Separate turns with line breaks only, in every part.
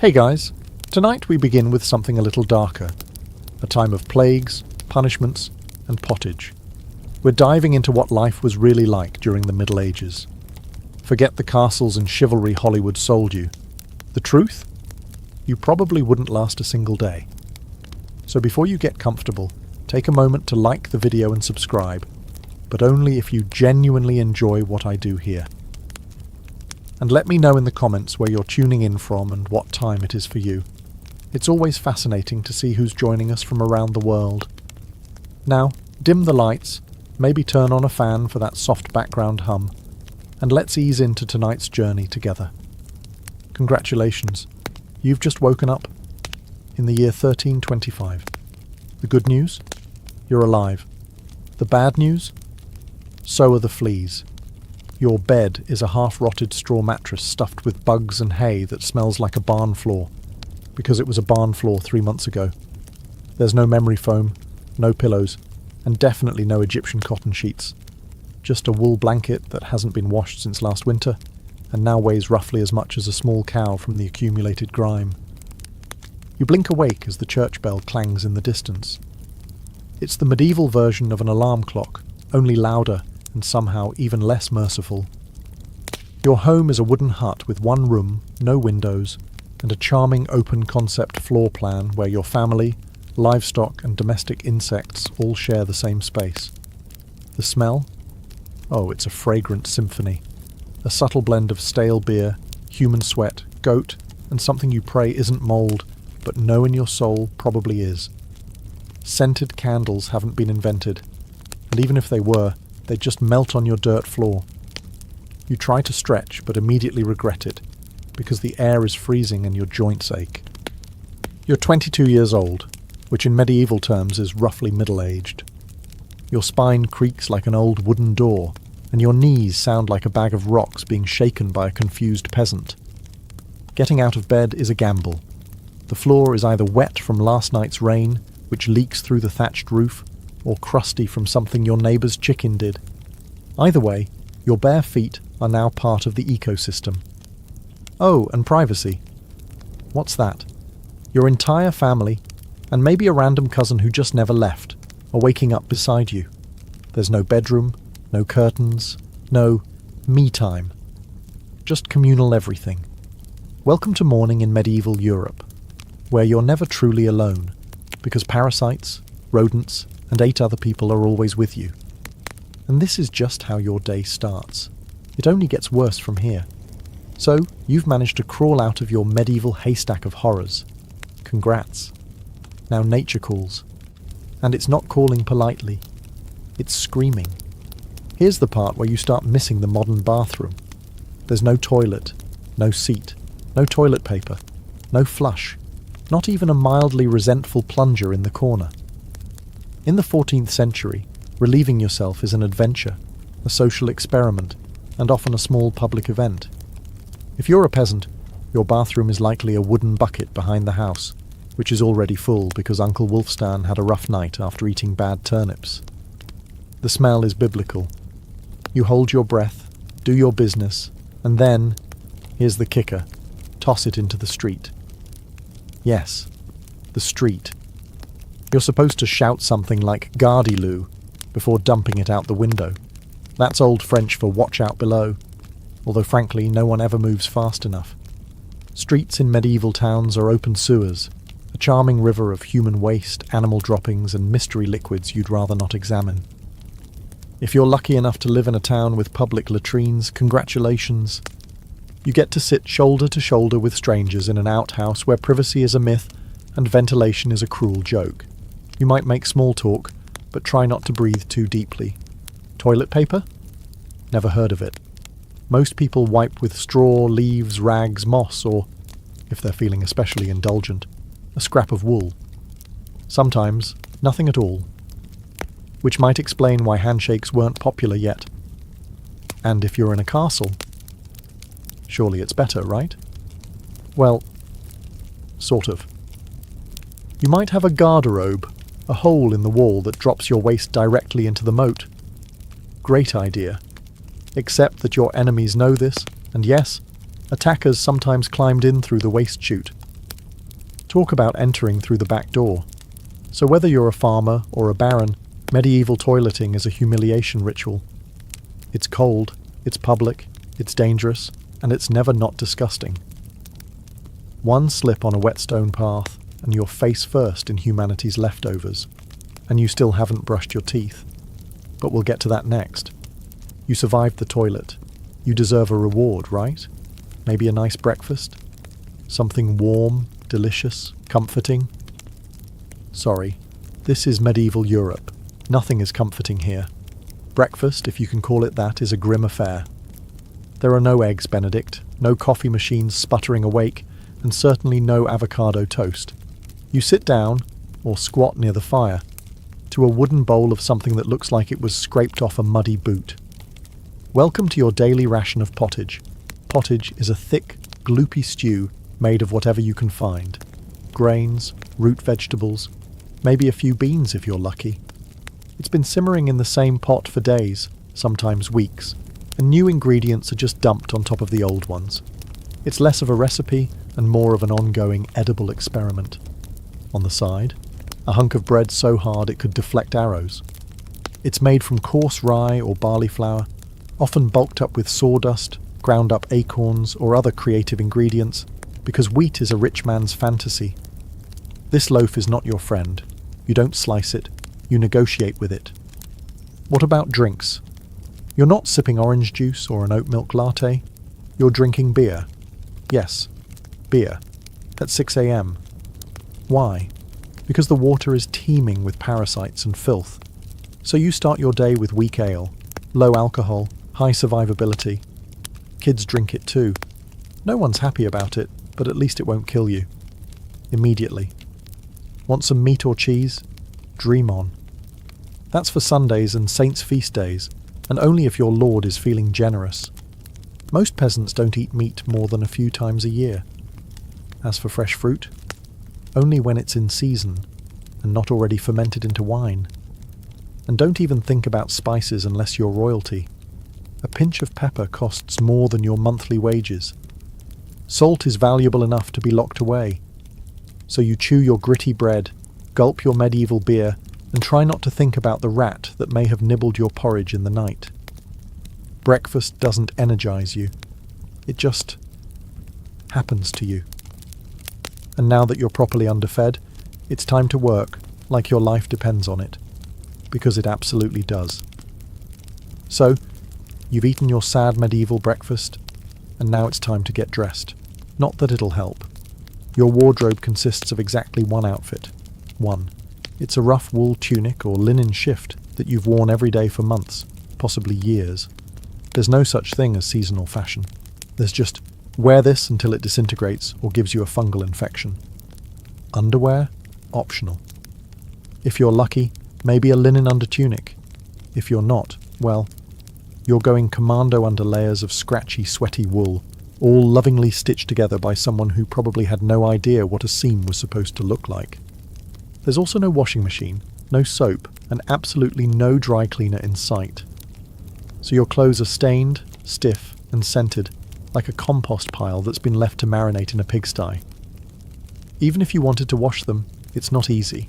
Hey guys, tonight we begin with something a little darker. A time of plagues, punishments, and pottage. We're diving into what life was really like during the Middle Ages. Forget the castles and chivalry Hollywood sold you. The truth? You probably wouldn't last a single day. So before you get comfortable, take a moment to like the video and subscribe, but only if you genuinely enjoy what I do here. And let me know in the comments where you're tuning in from and what time it is for you. It's always fascinating to see who's joining us from around the world. Now, dim the lights, maybe turn on a fan for that soft background hum, and let's ease into tonight's journey together. Congratulations, you've just woken up in the year 1325. The good news? You're alive. The bad news? So are the fleas. Your bed is a half-rotted straw mattress stuffed with bugs and hay that smells like a barn floor, because it was a barn floor 3 months ago. There's no memory foam, no pillows, and definitely no Egyptian cotton sheets. Just a wool blanket that hasn't been washed since last winter, and now weighs roughly as much as a small cow from the accumulated grime. You blink awake as the church bell clangs in the distance. It's the medieval version of an alarm clock, only louder and somehow even less merciful. Your home is a wooden hut with one room, no windows, and a charming open-concept floor plan where your family, livestock and domestic insects all share the same space. The smell? Oh, it's a fragrant symphony. A subtle blend of stale beer, human sweat, goat, and something you pray isn't mould, but know in your soul probably is. Scented candles haven't been invented, and even if they were, they just melt on your dirt floor. You try to stretch, but immediately regret it, because the air is freezing and your joints ache. You're 22 years old, which in medieval terms is roughly middle-aged. Your spine creaks like an old wooden door, and your knees sound like a bag of rocks being shaken by a confused peasant. Getting out of bed is a gamble. The floor is either wet from last night's rain, which leaks through the thatched roof, or crusty from something your neighbour's chicken did. Either way, your bare feet are now part of the ecosystem. Oh, and privacy. What's that? Your entire family, and maybe a random cousin who just never left, are waking up beside you. There's no bedroom, no curtains, no me time. Just communal everything. Welcome to morning in medieval Europe, where you're never truly alone, because parasites, rodents, and 8 other people are always with you. And this is just how your day starts. It only gets worse from here. So, you've managed to crawl out of your medieval haystack of horrors. Congrats. Now nature calls. And it's not calling politely. It's screaming. Here's the part where you start missing the modern bathroom. There's no toilet, no seat, no toilet paper, no flush, not even a mildly resentful plunger in the corner. In the 14th century, relieving yourself is an adventure, a social experiment, and often a small public event. If you're a peasant, your bathroom is likely a wooden bucket behind the house, which is already full because Uncle Wolfstan had a rough night after eating bad turnips. The smell is biblical. You hold your breath, do your business, and then, here's the kicker, toss it into the street. Yes, the street. You're supposed to shout something like "Gardez-lou" before dumping it out the window. That's Old French for "watch out below," although frankly no one ever moves fast enough. Streets in medieval towns are open sewers, a charming river of human waste, animal droppings and mystery liquids you'd rather not examine. If you're lucky enough to live in a town with public latrines, congratulations. You get to sit shoulder to shoulder with strangers in an outhouse where privacy is a myth and ventilation is a cruel joke. You might make small talk, but try not to breathe too deeply. Toilet paper? Never heard of it. Most people wipe with straw, leaves, rags, moss, or, if they're feeling especially indulgent, a scrap of wool. Sometimes, nothing at all. Which might explain why handshakes weren't popular yet. And if you're in a castle, surely it's better, right? Well, sort of. You might have a garderobe, a hole in the wall that drops your waist directly into the moat. Great idea. Except that your enemies know this, and yes, attackers sometimes climbed in through the waist chute, Talk about entering through the back door. So whether you're a farmer or a baron, medieval toileting is a humiliation ritual. It's cold, it's public, it's dangerous, and it's never not disgusting. One slip on a wet stone path, and you're face first in humanity's leftovers, and you still haven't brushed your teeth. But we'll get to that next. You survived the toilet. You deserve a reward, right? Maybe a nice breakfast? Something warm, delicious, comforting? Sorry, this is medieval Europe. Nothing is comforting here. Breakfast, if you can call it that, is a grim affair. There are no eggs Benedict, no coffee machines sputtering awake, and certainly no avocado toast. You sit down, or squat near the fire, to a wooden bowl of something that looks like it was scraped off a muddy boot. Welcome to your daily ration of pottage. Pottage is a thick, gloopy stew made of whatever you can find. Grains, root vegetables, maybe a few beans if you're lucky. It's been simmering in the same pot for days, sometimes weeks, and new ingredients are just dumped on top of the old ones. It's less of a recipe and more of an ongoing edible experiment. On the side, a hunk of bread so hard it could deflect arrows. It's made from coarse rye or barley flour, often bulked up with sawdust, ground up acorns or other creative ingredients, because wheat is a rich man's fantasy. This loaf is not your friend. You don't slice it, you negotiate with it. What about drinks? You're not sipping orange juice or an oat milk latte. You're drinking beer. Yes, beer. At 6 a.m. Why? Because the water is teeming with parasites and filth. So you start your day with weak ale, low alcohol, high survivability. Kids drink it too. No one's happy about it, but at least it won't kill you. Immediately. Want some meat or cheese? Dream on. That's for Sundays and saints' feast days, and only if your lord is feeling generous. Most peasants don't eat meat more than a few times a year. As for fresh fruit, only when it's in season, and not already fermented into wine. And don't even think about spices unless you're royalty. A pinch of pepper costs more than your monthly wages. Salt is valuable enough to be locked away. So you chew your gritty bread, gulp your medieval beer, and try not to think about the rat that may have nibbled your porridge in the night. Breakfast doesn't energize you. It just happens to you. And now that you're properly underfed, it's time to work like your life depends on it. Because it absolutely does. So, you've eaten your sad medieval breakfast, and now it's time to get dressed. Not that it'll help. Your wardrobe consists of exactly one outfit. One. It's a rough wool tunic or linen shift that you've worn every day for months, possibly years. There's no such thing as seasonal fashion. There's just wear this until it disintegrates or gives you a fungal infection. Underwear? Optional. If you're lucky, maybe a linen undertunic. If you're not, well, you're going commando under layers of scratchy, sweaty wool, all lovingly stitched together by someone who probably had no idea what a seam was supposed to look like. There's also no washing machine, no soap, and absolutely no dry cleaner in sight. So your clothes are stained, stiff, and scented, like a compost pile that's been left to marinate in a pigsty. Even if you wanted to wash them, it's not easy.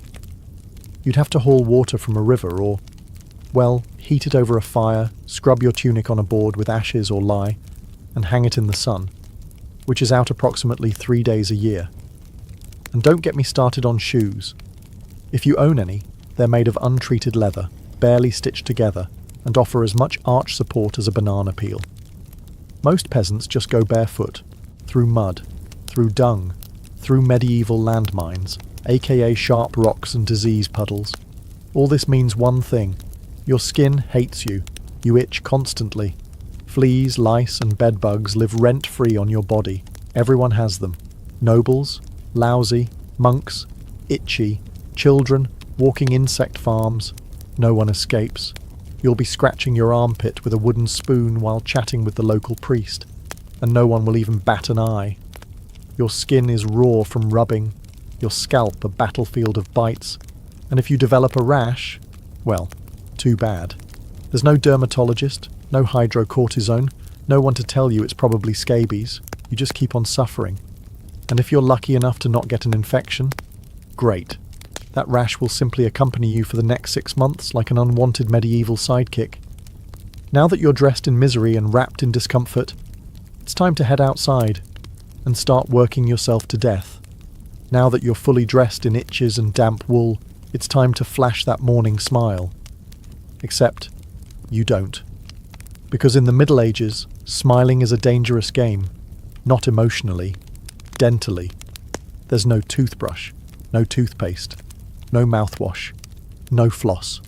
You'd have to haul water from a river or, well, heat it over a fire, scrub your tunic on a board with ashes or lye, and hang it in the sun, which is out approximately 3 days a year. And don't get me started on shoes. If you own any, they're made of untreated leather, barely stitched together, and offer as much arch support as a banana peel. Most peasants just go barefoot, through mud, through dung, through medieval landmines, aka sharp rocks and disease puddles. All this means one thing. Your skin hates you. You itch constantly. Fleas, lice, and bedbugs live rent-free on your body. Everyone has them. Nobles, lousy, monks, itchy, children, walking insect farms. No one escapes. You'll be scratching your armpit with a wooden spoon while chatting with the local priest, and no one will even bat an eye. Your skin is raw from rubbing, your scalp a battlefield of bites, and if you develop a rash, well, too bad. There's no dermatologist, no hydrocortisone, no one to tell you it's probably scabies. You just keep on suffering. And if you're lucky enough to not get an infection, great. That rash will simply accompany you for the next 6 months like an unwanted medieval sidekick. Now that you're dressed in misery and wrapped in discomfort, it's time to head outside and start working yourself to death. Now that you're fully dressed in itches and damp wool, it's time to flash that morning smile. Except, you don't. Because in the Middle Ages, smiling is a dangerous game. Not emotionally, dentally. There's no toothbrush, no toothpaste, no mouthwash, no floss.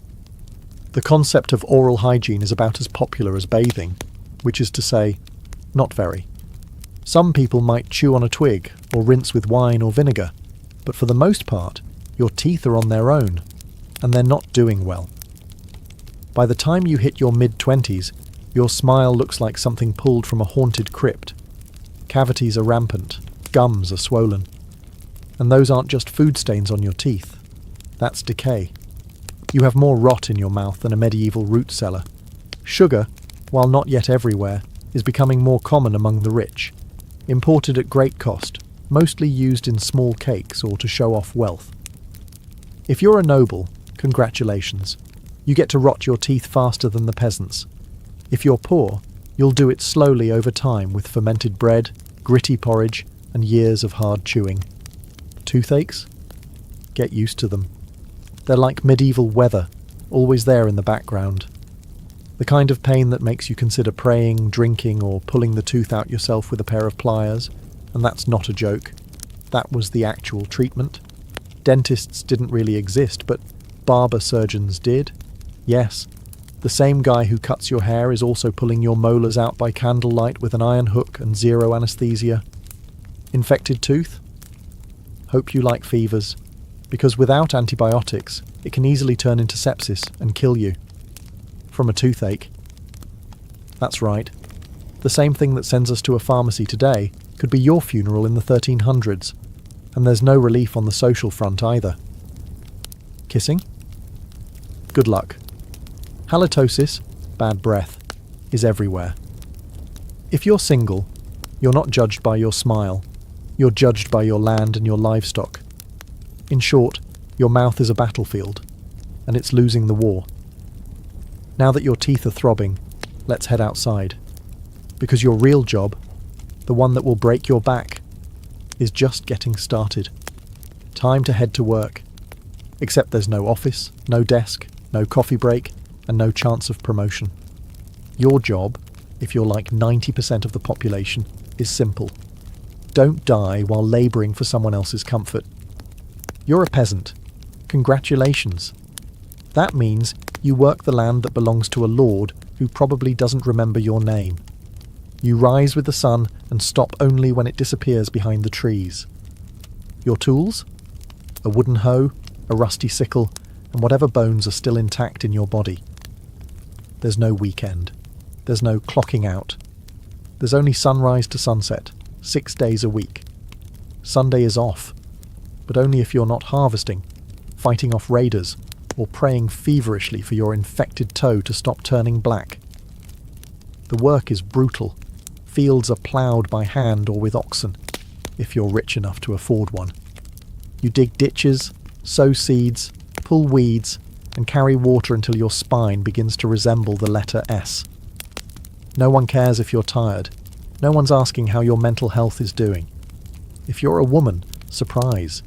The concept of oral hygiene is about as popular as bathing, which is to say, not very. Some people might chew on a twig or rinse with wine or vinegar, but for the most part, your teeth are on their own, and they're not doing well. By the time you hit your mid-20s, your smile looks like something pulled from a haunted crypt. Cavities are rampant, gums are swollen. And those aren't just food stains on your teeth. That's decay. You have more rot in your mouth than a medieval root cellar. Sugar, while not yet everywhere, is becoming more common among the rich. Imported at great cost, mostly used in small cakes or to show off wealth. If you're a noble, congratulations. You get to rot your teeth faster than the peasants. If you're poor, you'll do it slowly over time with fermented bread, gritty porridge, and years of hard chewing. Toothaches? Get used to them. They're like medieval weather, always there in the background. The kind of pain that makes you consider praying, drinking, or pulling the tooth out yourself with a pair of pliers, and that's not a joke. That was the actual treatment. Dentists didn't really exist, but barber surgeons did. Yes, the same guy who cuts your hair is also pulling your molars out by candlelight with an iron hook and zero anesthesia. Infected tooth? Hope you like fevers, because without antibiotics, it can easily turn into sepsis and kill you. From a toothache. That's right. The same thing that sends us to a pharmacy today could be your funeral in the 1300s, and there's no relief on the social front either. Kissing? Good luck. Halitosis, bad breath, is everywhere. If you're single, you're not judged by your smile. You're judged by your land and your livestock. In short, your mouth is a battlefield, and it's losing the war. Now that your teeth are throbbing, let's head outside. Because your real job, the one that will break your back, is just getting started. Time to head to work. Except there's no office, no desk, no coffee break, and no chance of promotion. Your job, if you're like 90% of the population, is simple. Don't die while labouring for someone else's comfort. You're a peasant. Congratulations. That means you work the land that belongs to a lord who probably doesn't remember your name. You rise with the sun and stop only when it disappears behind the trees. Your tools? A wooden hoe, a rusty sickle, and whatever bones are still intact in your body. There's no weekend. There's no clocking out. There's only sunrise to sunset, 6 days a week. Sunday is off, but only if you're not harvesting, fighting off raiders, or praying feverishly for your infected toe to stop turning black. The work is brutal. Fields are ploughed by hand or with oxen, if you're rich enough to afford one. You dig ditches, sow seeds, pull weeds, and carry water until your spine begins to resemble the letter S. No one cares if you're tired. No one's asking how your mental health is doing. If you're a woman, surprise.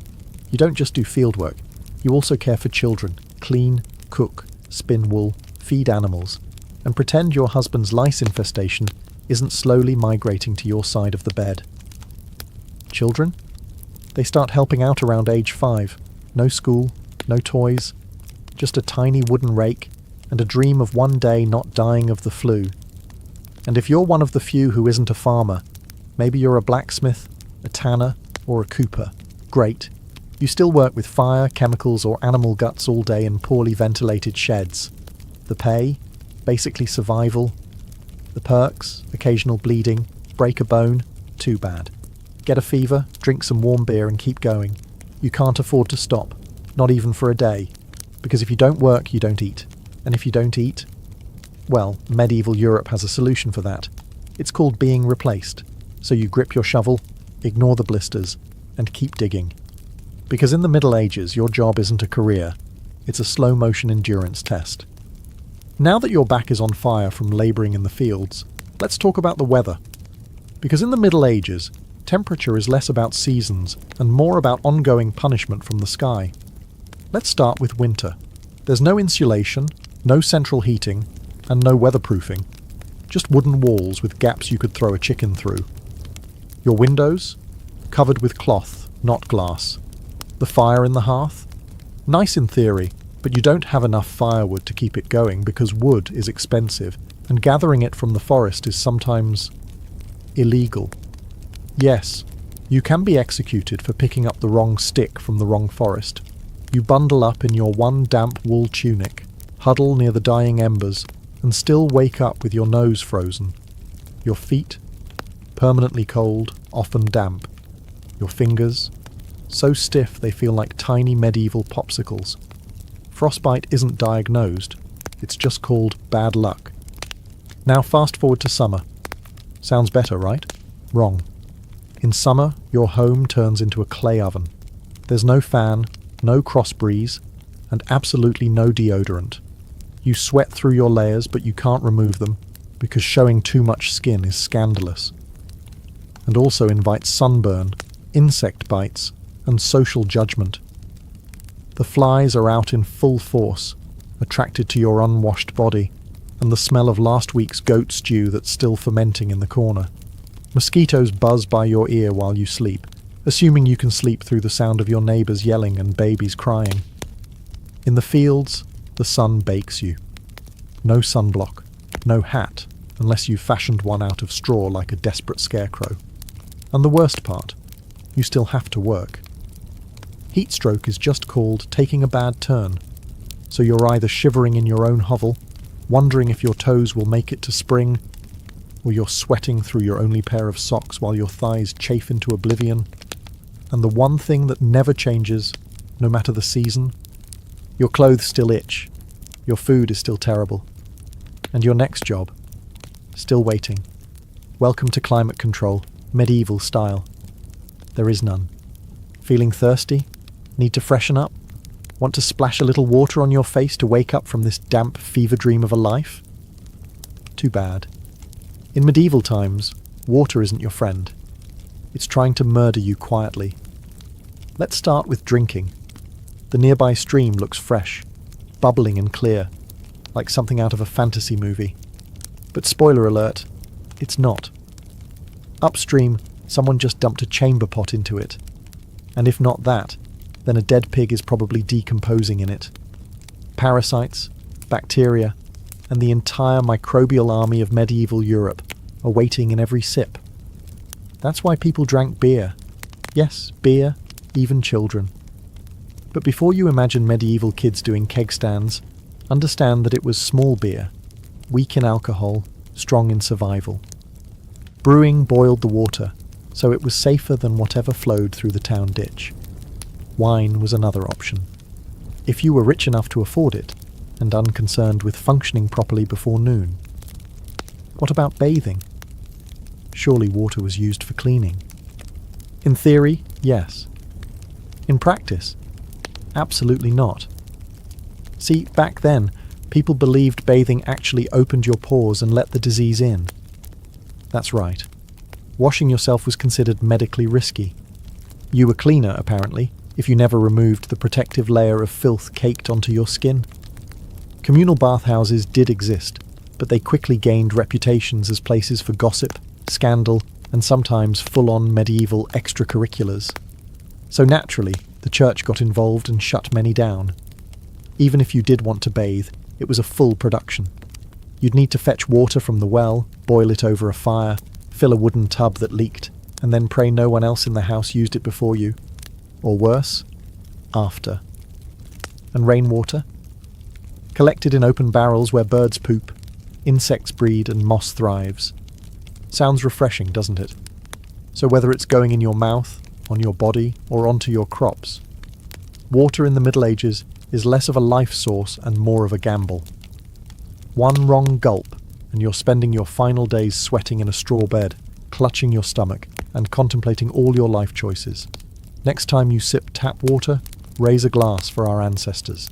You don't just do fieldwork. You also care for children, clean, cook, spin wool, feed animals, and pretend your husband's lice infestation isn't slowly migrating to your side of the bed. Children? They start helping out around age 5. No school, no toys, just a tiny wooden rake and a dream of one day not dying of the flu. And if you're one of the few who isn't a farmer, maybe you're a blacksmith, a tanner, or a cooper. Great. You still work with fire, chemicals, or animal guts all day in poorly ventilated sheds. The pay? Basically survival. The perks? Occasional bleeding. Break a bone? Too bad. Get a fever, drink some warm beer and keep going. You can't afford to stop. Not even for a day. Because if you don't work, you don't eat. And if you don't eat, well, medieval Europe has a solution for that. It's called being replaced. So you grip your shovel, ignore the blisters, and keep digging. Because in the Middle Ages, your job isn't a career, it's a slow-motion endurance test. Now that your back is on fire from labouring in the fields, let's talk about the weather. Because in the Middle Ages, temperature is less about seasons and more about ongoing punishment from the sky. Let's start with winter. There's no insulation, no central heating, and no weatherproofing. Just wooden walls with gaps you could throw a chicken through. Your windows? Covered with cloth, not glass. The fire in the hearth? Nice in theory, but you don't have enough firewood to keep it going because wood is expensive, and gathering it from the forest is sometimes illegal. Yes, you can be executed for picking up the wrong stick from the wrong forest. You bundle up in your one damp wool tunic, huddle near the dying embers, and still wake up with your nose frozen. Your feet? Permanently cold, often damp. Your fingers? So stiff they feel like tiny medieval popsicles. Frostbite isn't diagnosed, it's just called bad luck. Now fast forward to summer. Sounds better, right? Wrong. In summer, your home turns into a clay oven. There's no fan, no cross breeze, and absolutely no deodorant. You sweat through your layers, but you can't remove them, because showing too much skin is scandalous. And also invites sunburn, insect bites, and social judgment. The flies are out in full force, attracted to your unwashed body, and the smell of last week's goat stew that's still fermenting in the corner. Mosquitoes buzz by your ear while you sleep, assuming you can sleep through the sound of your neighbours yelling and babies crying. In the fields, the sun bakes you. No sunblock, no hat, unless you've fashioned one out of straw like a desperate scarecrow. And the worst part, you still have to work. Heatstroke is just called taking a bad turn, so you're either shivering in your own hovel, wondering if your toes will make it to spring, or you're sweating through your only pair of socks while your thighs chafe into oblivion. And the one thing that never changes, no matter the season, your clothes still itch, your food is still terrible, and your next job, still waiting. Welcome to climate control, medieval style. There is none. Feeling thirsty? Need to freshen up? Want to splash a little water on your face to wake up from this damp fever dream of a life? Too bad. In medieval times, water isn't your friend. It's trying to murder you quietly. Let's start with drinking. The nearby stream looks fresh, bubbling and clear, like something out of a fantasy movie. But spoiler alert, it's not. Upstream, someone just dumped a chamber pot into it. And if not that, then a dead pig is probably decomposing in it. Parasites, bacteria, and the entire microbial army of medieval Europe are waiting in every sip. That's why people drank beer. Yes, beer, even children. But before you imagine medieval kids doing keg stands, understand that it was small beer, weak in alcohol, strong in survival. Brewing boiled the water, so it was safer than whatever flowed through the town ditch. Wine was another option. If you were rich enough to afford it, and unconcerned with functioning properly before noon. What about bathing? Surely water was used for cleaning. In theory, yes. In practice, absolutely not. See, back then, people believed bathing actually opened your pores and let the disease in. That's right. Washing yourself was considered medically risky. You were cleaner, apparently, if you never removed the protective layer of filth caked onto your skin. Communal bathhouses did exist, but they quickly gained reputations as places for gossip, scandal, and sometimes full-on medieval extracurriculars. So naturally, the church got involved and shut many down. Even if you did want to bathe, it was a full production. You'd need to fetch water from the well, boil it over a fire, fill a wooden tub that leaked, and then pray no one else in the house used it before you. Or worse, after. And rainwater? Collected in open barrels where birds poop, insects breed and moss thrives. Sounds refreshing, doesn't it? So whether it's going in your mouth, on your body, or onto your crops, water in the Middle Ages is less of a life source and more of a gamble. One wrong gulp, and you're spending your final days sweating in a straw bed, clutching your stomach, and contemplating all your life choices. Next time you sip tap water, raise a glass for our ancestors.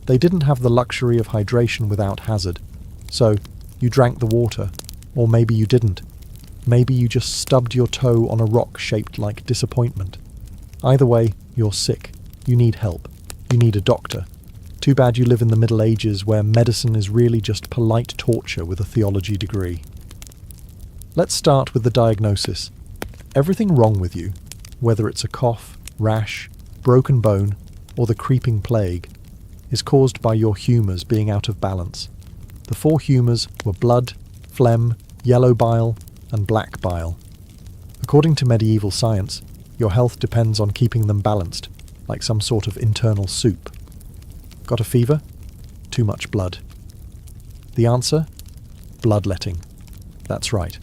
They didn't have the luxury of hydration without hazard, so you drank the water, or maybe you didn't. Maybe you just stubbed your toe on a rock shaped like disappointment. Either way, you're sick. You need help. You need a doctor. Too bad you live in the Middle Ages where medicine is really just polite torture with a theology degree. Let's start with the diagnosis. Everything wrong with you, whether it's a cough, rash, broken bone, or the creeping plague, is caused by your humours being out of balance. The four humours were blood, phlegm, yellow bile, and black bile. According to medieval science, your health depends on keeping them balanced, like some sort of internal soup. Got a fever? Too much blood. The answer? Bloodletting. That's right.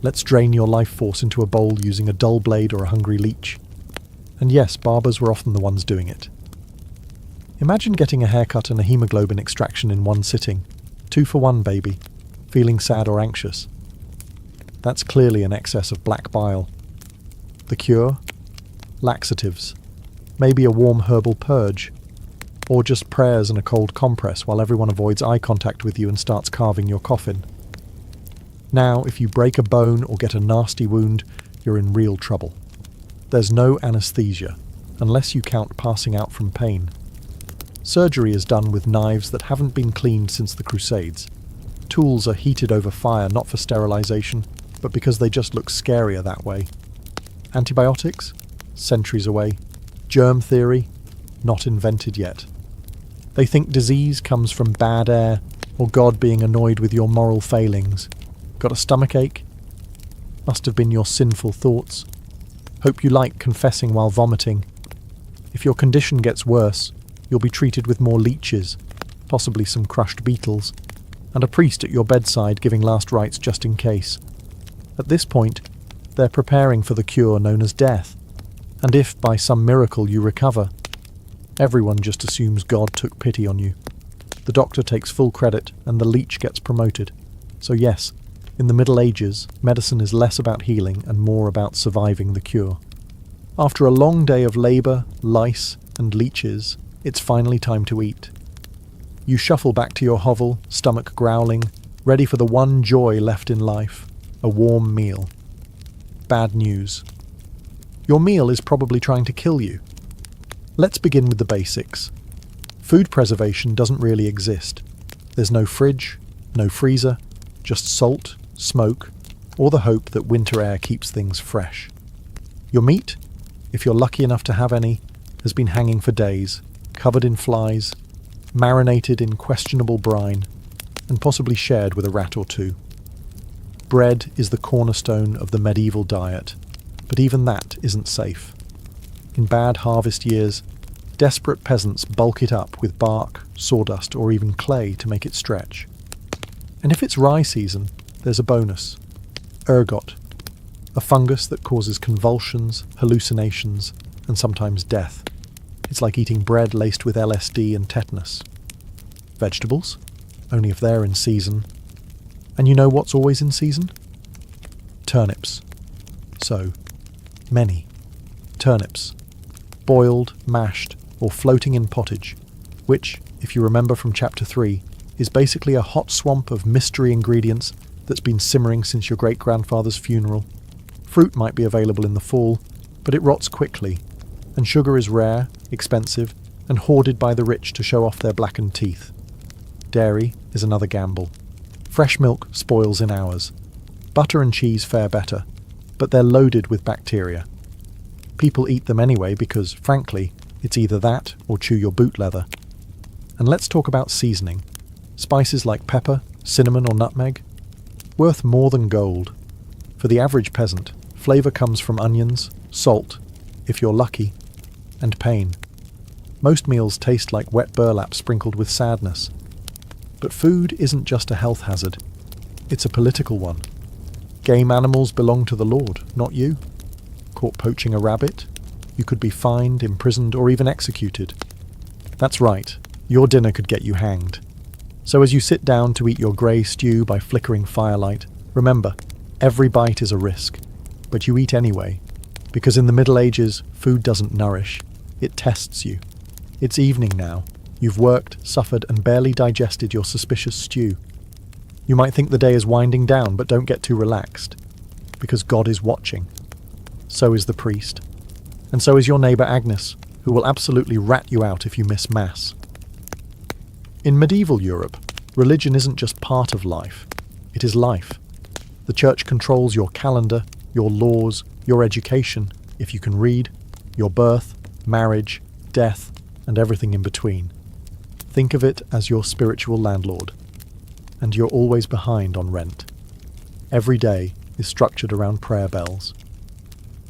Let's drain your life force into a bowl using a dull blade or a hungry leech. And yes, barbers were often the ones doing it. Imagine getting a haircut and a hemoglobin extraction in one sitting. 2 for 1, baby. Feeling sad or anxious? That's clearly an excess of black bile. The cure? Laxatives. Maybe a warm herbal purge. Or just prayers and a cold compress while everyone avoids eye contact with you and starts carving your coffin. Now, if you break a bone or get a nasty wound, you're in real trouble. There's no anesthesia, unless you count passing out from pain. Surgery is done with knives that haven't been cleaned since the Crusades. Tools are heated over fire not for sterilization, but because they just look scarier that way. Antibiotics? Centuries away. Germ theory? Not invented yet. They think disease comes from bad air, or God being annoyed with your moral failings. Got a stomachache? Must have been your sinful thoughts. Hope you like confessing while vomiting. If your condition gets worse, you'll be treated with more leeches, possibly some crushed beetles, and a priest at your bedside giving last rites just in case. At this point, they're preparing for the cure known as death, and if by some miracle you recover, everyone just assumes God took pity on you. The doctor takes full credit and the leech gets promoted. So yes, in the Middle Ages, medicine is less about healing and more about surviving the cure. After a long day of labour, lice, and leeches, it's finally time to eat. You shuffle back to your hovel, stomach growling, ready for the one joy left in life, a warm meal. Bad news. Your meal is probably trying to kill you. Let's begin with the basics. Food preservation doesn't really exist. There's no fridge, no freezer, just salt, smoke, or the hope that winter air keeps things fresh. Your meat, if you're lucky enough to have any, has been hanging for days, covered in flies, marinated in questionable brine, and possibly shared with a rat or two. Bread is the cornerstone of the medieval diet, but even that isn't safe. In bad harvest years, desperate peasants bulk it up with bark, sawdust, or even clay to make it stretch. And if it's rye season, there's a bonus. Ergot, a fungus that causes convulsions, hallucinations, and sometimes death. It's like eating bread laced with LSD and tetanus. Vegetables? Only if they're in season. And you know what's always in season? Turnips. So, many. Turnips. Boiled, mashed, or floating in pottage, which, if you remember from Chapter 3, is basically a hot swamp of mystery ingredients that's been simmering since your great-grandfather's funeral. Fruit might be available in the fall, but it rots quickly, and sugar is rare, expensive, and hoarded by the rich to show off their blackened teeth. Dairy is another gamble. Fresh milk spoils in hours. Butter and cheese fare better, but they're loaded with bacteria. People eat them anyway because, frankly, it's either that or chew your boot leather. And let's talk about seasoning. Spices like pepper, cinnamon or nutmeg, worth more than gold. For the average peasant, flavour comes from onions, salt, if you're lucky, and pain. Most meals taste like wet burlap sprinkled with sadness. But food isn't just a health hazard, it's a political one. Game animals belong to the Lord, not you. Caught poaching a rabbit, you could be fined, imprisoned, or even executed. That's right, your dinner could get you hanged. So as you sit down to eat your grey stew by flickering firelight, remember, every bite is a risk. but you eat anyway, because in the Middle Ages, food doesn't nourish, it tests you. It's evening now. You've worked, suffered, and barely digested your suspicious stew. You might think the day is winding down, but don't get too relaxed, because God is watching. So is the priest. And so is your neighbour Agnes, who will absolutely rat you out if you miss Mass. In medieval Europe, religion isn't just part of life, it is life. The church controls your calendar, your laws, your education, if you can read, your birth, marriage, death, and everything in between. Think of it as your spiritual landlord. And you're always behind on rent. Every day is structured around prayer bells.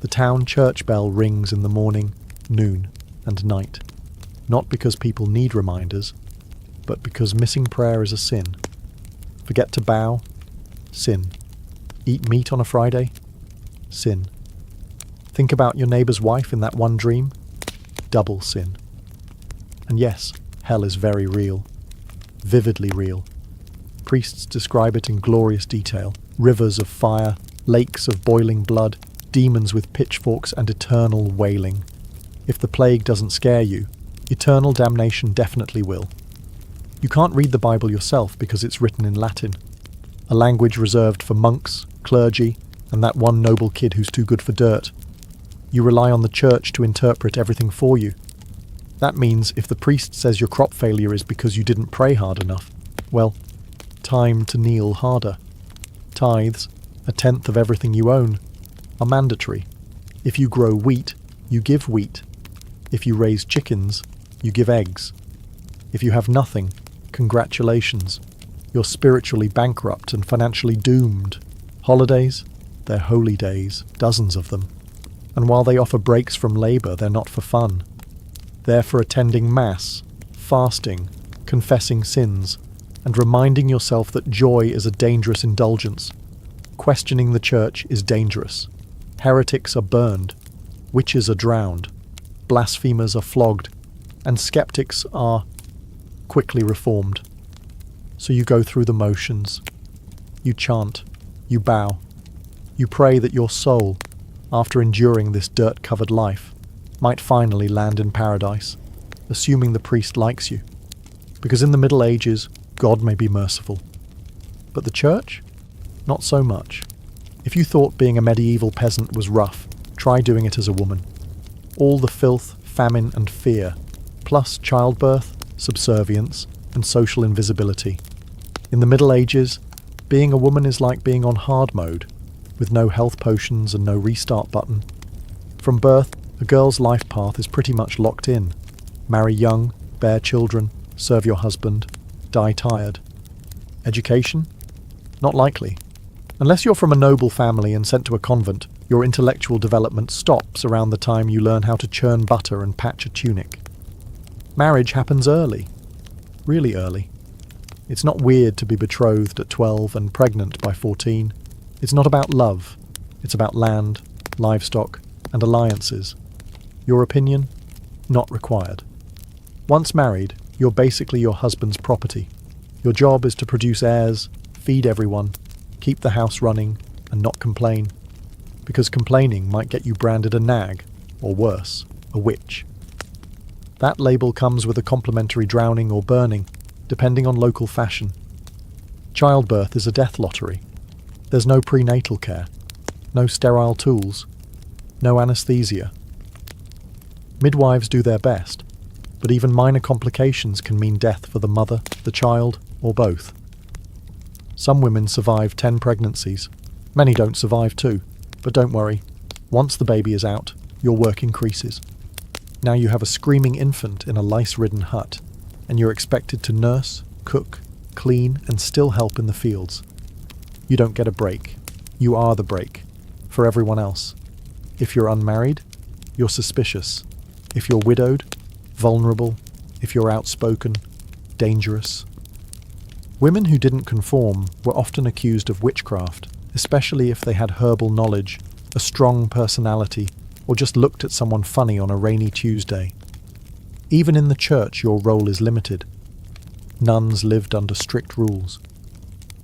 The town church bell rings in the morning, noon, and night. Not because people need reminders, but because missing prayer is a sin. Forget to bow? Sin. Eat meat on a Friday? Sin. Think about your neighbour's wife in that one dream? Double sin. And yes, hell is very real. Vividly real. Priests describe it in glorious detail. Rivers of fire, lakes of boiling blood, demons with pitchforks and eternal wailing. If the plague doesn't scare you, eternal damnation definitely will. You can't read the Bible yourself because it's written in Latin, a language reserved for monks, clergy, and that one noble kid who's too good for dirt. You rely on the church to interpret everything for you. That means if the priest says your crop failure is because you didn't pray hard enough, well, time to kneel harder. Tithes, 1/10 of everything you own, are mandatory. If you grow wheat, you give wheat. If you raise chickens, you give eggs. If you have nothing, congratulations. You're spiritually bankrupt and financially doomed. Holidays? They're holy days, dozens of them. And while they offer breaks from labour, they're not for fun. They're for attending Mass, fasting, confessing sins, and reminding yourself that joy is a dangerous indulgence. Questioning the church is dangerous. Heretics are burned. Witches are drowned. Blasphemers are flogged. And skeptics are quickly reformed. So you go through the motions. You chant. You bow. You pray that your soul, after enduring this dirt-covered life, might finally land in paradise, assuming the priest likes you. Because in the Middle Ages, God may be merciful. But the church? Not so much. If you thought being a medieval peasant was rough, try doing it as a woman. All the filth, famine and fear, plus childbirth, subservience, and social invisibility. In the Middle Ages, being a woman is like being on hard mode, with no health potions and no restart button. From birth, a girl's life path is pretty much locked in. Marry young, bear children, serve your husband, die tired. Education? Not likely. Unless you're from a noble family and sent to a convent, your intellectual development stops around the time you learn how to churn butter and patch a tunic. Marriage happens early. Really early. It's not weird to be betrothed at 12 and pregnant by 14. It's not about love. It's about land, livestock, and alliances. Your opinion? Not required. Once married, you're basically your husband's property. Your job is to produce heirs, feed everyone, keep the house running, and not complain. Because complaining might get you branded a nag, or worse, a witch. That label comes with a complimentary drowning or burning, depending on local fashion. Childbirth is a death lottery. There's no prenatal care, no sterile tools, no anesthesia. Midwives do their best, but even minor complications can mean death for the mother, the child, or both. Some women survive 10 pregnancies. Many don't survive 2, but don't worry. Once the baby is out, your work increases. Now you have a screaming infant in a lice-ridden hut, and you're expected to nurse, cook, clean, and still help in the fields. You don't get a break. You are the break. For everyone else. If you're unmarried, you're suspicious. If you're widowed, vulnerable. If you're outspoken, dangerous. Women who didn't conform were often accused of witchcraft, especially if they had herbal knowledge, a strong personality, or just looked at someone funny on a rainy Tuesday. Even in the church, your role is limited. Nuns lived under strict rules.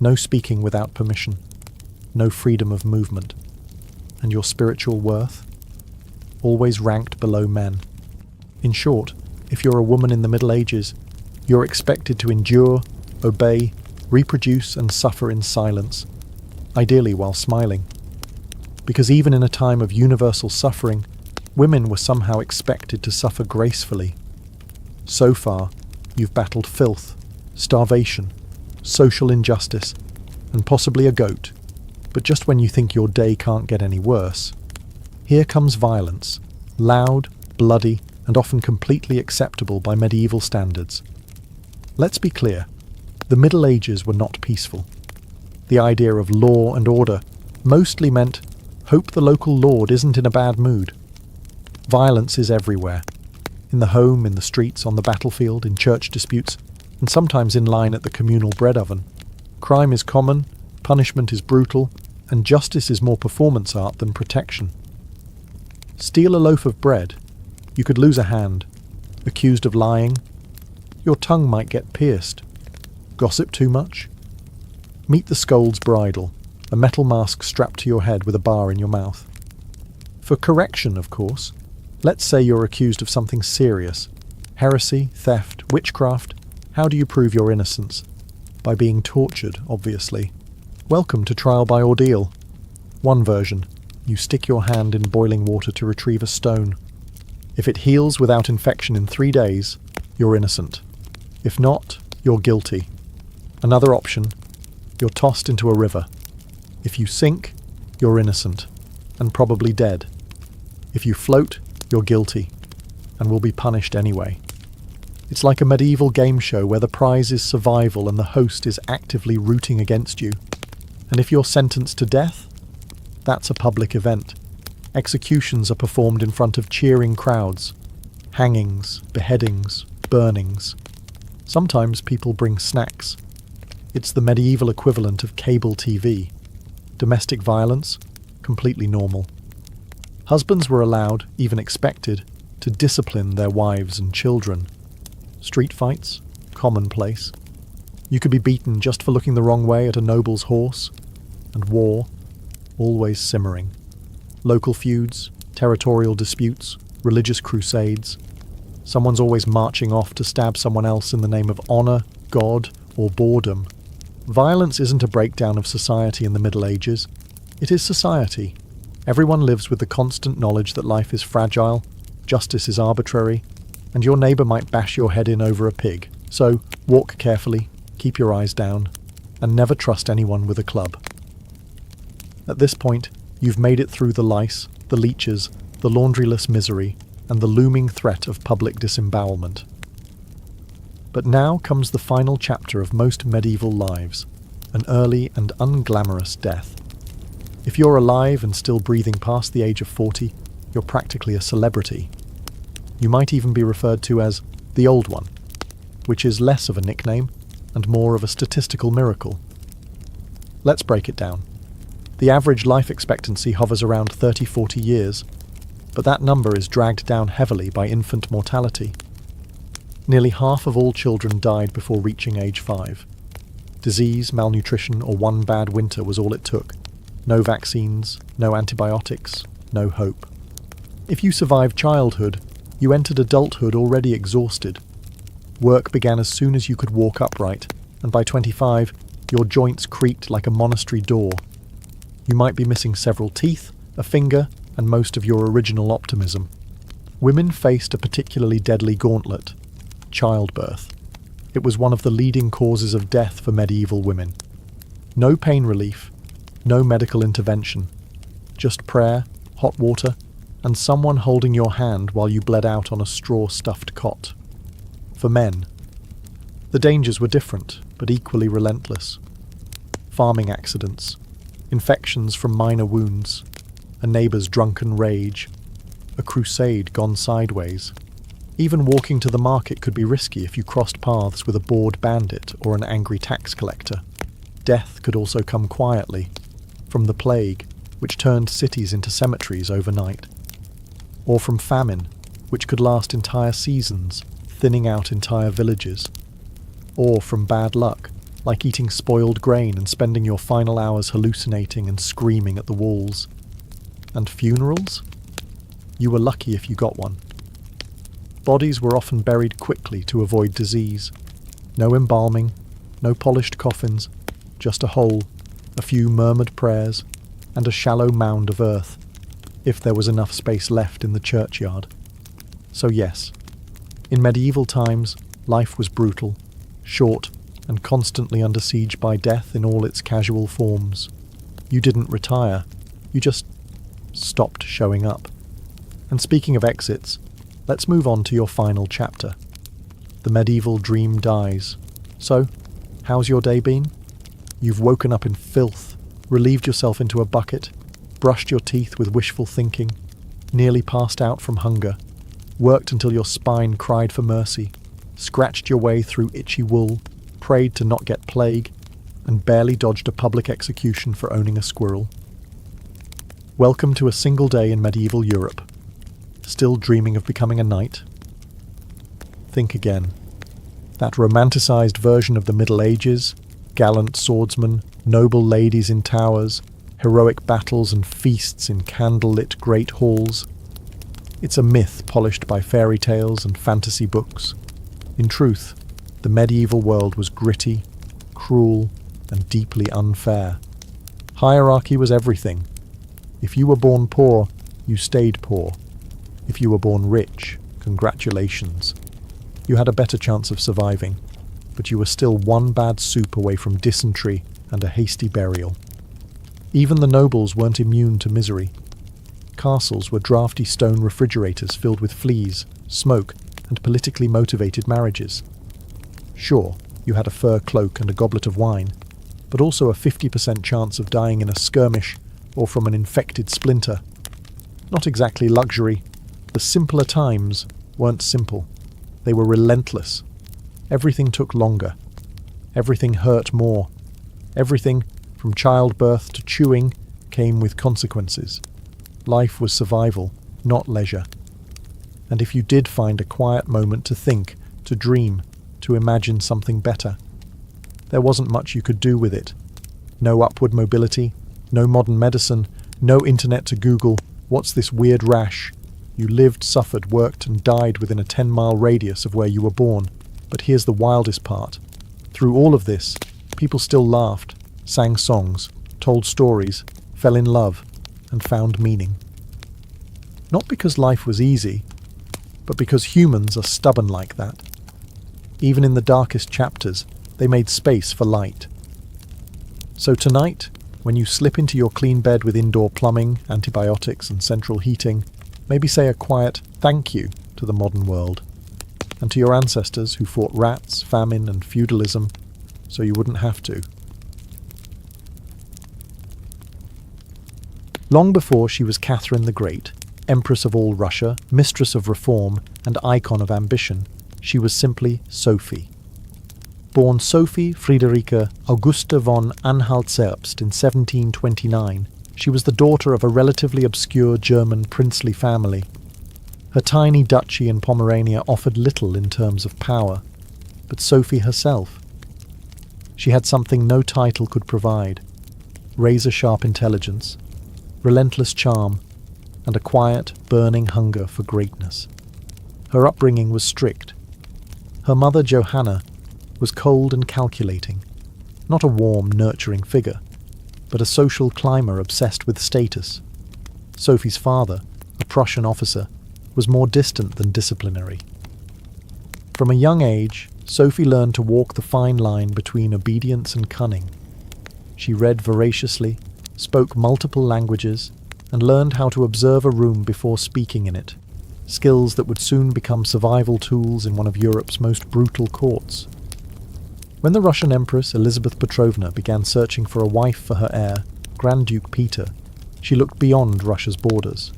No speaking without permission. No freedom of movement. and your spiritual worth, always ranked below men. In short, if you're a woman in the Middle Ages, you're expected to endure, obey, reproduce and suffer in silence, ideally while smiling. Because even in a time of universal suffering, women were somehow expected to suffer gracefully. So far, you've battled filth, starvation, social injustice, and possibly a goat. But just when you think your day can't get any worse, here comes violence, loud, bloody, and often completely acceptable by medieval standards. Let's be clear, the Middle Ages were not peaceful. The idea of law and order mostly meant, hope the local lord isn't in a bad mood. Violence is everywhere. In the home, in the streets, on the battlefield, in church disputes, and sometimes in line at the communal bread oven. Crime is common, punishment is brutal, and justice is more performance art than protection. Steal a loaf of bread, you could lose a hand. Accused of lying, your tongue might get pierced. Gossip too much? Meet the scold's bridle, a metal mask strapped to your head with a bar in your mouth. For correction, of course, let's say you're accused of something serious. Heresy, theft, witchcraft. How do you prove your innocence? By being tortured, obviously. Welcome to trial by ordeal. One version, you stick your hand in boiling water to retrieve a stone. If it heals without infection in 3 days, you're innocent. If not, you're guilty. Another option, you're tossed into a river. If you sink, you're innocent, and probably dead. If you float, you're guilty, and will be punished anyway. It's like a medieval game show where the prize is survival and the host is actively rooting against you. And if you're sentenced to death, that's a public event. Executions are performed in front of cheering crowds. Hangings, beheadings, burnings. Sometimes people bring snacks. It's the medieval equivalent of cable TV. Domestic violence, completely normal. Husbands were allowed, even expected, to discipline their wives and children. Street fights, commonplace. You could be beaten just for looking the wrong way at a noble's horse. And war, always simmering. Local feuds, territorial disputes, religious crusades. Someone's always marching off to stab someone else in the name of honour, God, or boredom. Violence isn't a breakdown of society in the Middle Ages. It is society. Everyone lives with the constant knowledge that life is fragile, justice is arbitrary, and your neighbour might bash your head in over a pig. So, walk carefully, keep your eyes down, and never trust anyone with a club. At this point, you've made it through the lice, the leeches, the laundryless misery, and the looming threat of public disembowelment. But now comes the final chapter of most medieval lives, an early and unglamorous death. If you're alive and still breathing past the age of 40, you're practically a celebrity. You might even be referred to as the Old One, which is less of a nickname and more of a statistical miracle. Let's break it down. The average life expectancy hovers around 30-40 years, but that number is dragged down heavily by infant mortality. Nearly half of all children died before reaching age 5. Disease, malnutrition, or one bad winter was all it took. No vaccines, no antibiotics, no hope. If you survived childhood, you entered adulthood already exhausted. Work began as soon as you could walk upright, and by 25, your joints creaked like a monastery door. You might be missing several teeth, a finger, and most of your original optimism. Women faced a particularly deadly gauntlet: childbirth. It was one of the leading causes of death for medieval women. No pain relief, no medical intervention, just prayer, hot water, and someone holding your hand while you bled out on a straw-stuffed cot. For men, the dangers were different, but equally relentless. Farming accidents, infections from minor wounds, a neighbour's drunken rage, a crusade gone sideways. Even walking to the market could be risky if you crossed paths with a bored bandit or an angry tax collector. Death could also come quietly, from the plague, which turned cities into cemeteries overnight, or from famine, which could last entire seasons, thinning out entire villages, or from bad luck, like eating spoiled grain and spending your final hours hallucinating and screaming at the walls. And funerals? You were lucky if you got one. Bodies were often buried quickly to avoid disease. No embalming, no polished coffins, just a hole, a few murmured prayers, and a shallow mound of earth, if there was enough space left in the churchyard. So yes, in medieval times, life was brutal, short, and constantly under siege by death in all its casual forms. You didn't retire, you just stopped showing up. And speaking of exits, let's move on to your final chapter. The medieval dream dies. So, how's your day been? You've woken up in filth, relieved yourself into a bucket, brushed your teeth with wishful thinking, nearly passed out from hunger, worked until your spine cried for mercy, scratched your way through itchy wool, prayed to not get plague, and barely dodged a public execution for owning a squirrel. Welcome to a single day in medieval Europe. Still dreaming of becoming a knight? Think again. That romanticised version of the Middle Ages, gallant swordsmen, noble ladies in towers, heroic battles and feasts in candle-lit great halls. It's a myth polished by fairy tales and fantasy books. In truth, the medieval world was gritty, cruel, and deeply unfair. Hierarchy was everything. If you were born poor, you stayed poor. If you were born rich, congratulations. You had a better chance of surviving, but you were still one bad soup away from dysentery and a hasty burial. Even the nobles weren't immune to misery. Castles were drafty stone refrigerators filled with fleas, smoke, and politically motivated marriages. Sure, you had a fur cloak and a goblet of wine, but also a 50% chance of dying in a skirmish or from an infected splinter. Not exactly luxury. The simpler times weren't simple. They were relentless. Everything took longer. Everything hurt more. Everything, from childbirth to chewing, came with consequences. Life was survival, not leisure. And if you did find a quiet moment to think, to dream, to imagine something better, there wasn't much you could do with it. No upward mobility, no modern medicine, no internet to Google, what's this weird rash? You lived, suffered, worked, and died within a 10-mile radius of where you were born. But here's the wildest part. Through all of this, people still laughed, sang songs, told stories, fell in love, and found meaning. Not because life was easy, but because humans are stubborn like that. Even in the darkest chapters, they made space for light. So tonight, when you slip into your clean bed with indoor plumbing, antibiotics, and central heating, maybe say a quiet thank you to the modern world, and to your ancestors who fought rats, famine, and feudalism, so you wouldn't have to. Long before she was Catherine the Great, Empress of all Russia, mistress of reform, and icon of ambition, she was simply Sophie. Born Sophie Friederike Augusta von Anhalt-Zerbst in 1729, she was the daughter of a relatively obscure German princely family. Her tiny duchy in Pomerania offered little in terms of power, but Sophie herself. She had something no title could provide: razor-sharp intelligence, relentless charm, and a quiet, burning hunger for greatness. Her upbringing was strict. Her mother, Johanna, was cold and calculating, not a warm, nurturing figure, but a social climber obsessed with status. Sophie's father, a Prussian officer, was more distant than disciplinary. From a young age, Sophie learned to walk the fine line between obedience and cunning. She read voraciously, spoke multiple languages, and learned how to observe a room before speaking in it, skills that would soon become survival tools in one of Europe's most brutal courts. When the Russian Empress Elizabeth Petrovna began searching for a wife for her heir, Grand Duke Peter, she looked beyond Russia's borders.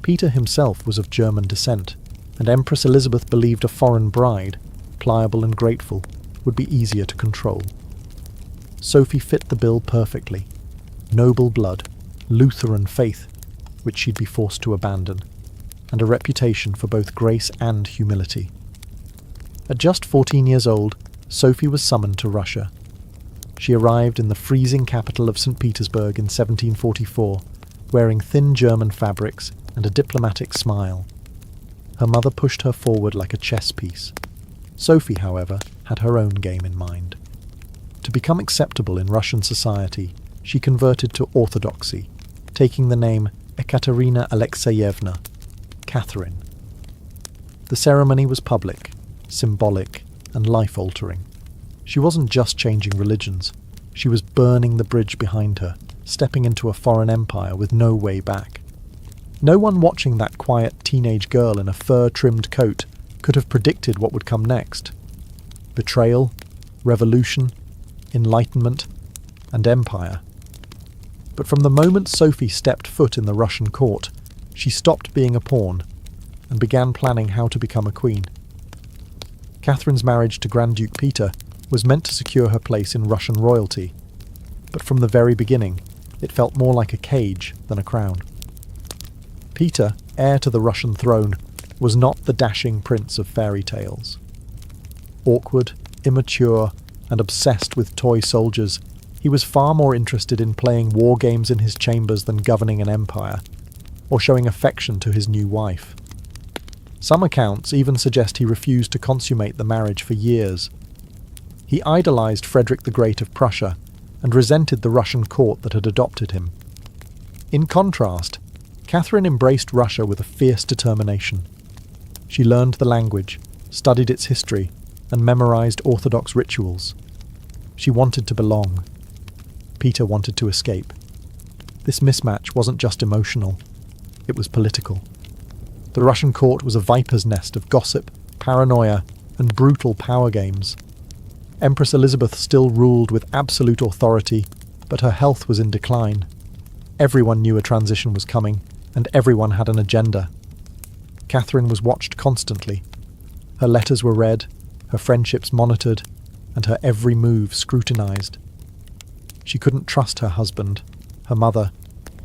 Peter himself was of German descent, and Empress Elizabeth believed a foreign bride, pliable and grateful, would be easier to control. Sophie fit the bill perfectly. Noble blood, Lutheran faith, which she'd be forced to abandon, and a reputation for both grace and humility. At just 14 years old, Sophie was summoned to Russia. She arrived in the freezing capital of St. Petersburg in 1744, wearing thin German fabrics and a diplomatic smile. Her mother pushed her forward like a chess piece. Sophie, however, had her own game in mind. To become acceptable in Russian society, she converted to Orthodoxy, taking the name Ekaterina Alexeyevna, Catherine. The ceremony was public, symbolic, and life-altering. She wasn't just changing religions, she was burning the bridge behind her, stepping into a foreign empire with no way back. No one watching that quiet teenage girl in a fur-trimmed coat could have predicted what would come next. Betrayal, revolution, enlightenment, and empire. But from the moment Sophie stepped foot in the Russian court, she stopped being a pawn and began planning how to become a queen. Catherine's marriage to Grand Duke Peter was meant to secure her place in Russian royalty, but from the very beginning, it felt more like a cage than a crown. Peter, heir to the Russian throne, was not the dashing prince of fairy tales. Awkward, immature, and obsessed with toy soldiers, he was far more interested in playing war games in his chambers than governing an empire, or showing affection to his new wife. Some accounts even suggest he refused to consummate the marriage for years. He idolized Frederick the Great of Prussia and resented the Russian court that had adopted him. In contrast, Catherine embraced Russia with a fierce determination. She learned the language, studied its history, and memorized Orthodox rituals. She wanted to belong. Peter wanted to escape. This mismatch wasn't just emotional, it was political. The Russian court was a viper's nest of gossip, paranoia, and brutal power games. Empress Elizabeth still ruled with absolute authority, but her health was in decline. Everyone knew a transition was coming, and everyone had an agenda. Catherine was watched constantly. Her letters were read, her friendships monitored, and her every move scrutinized. She couldn't trust her husband, her mother,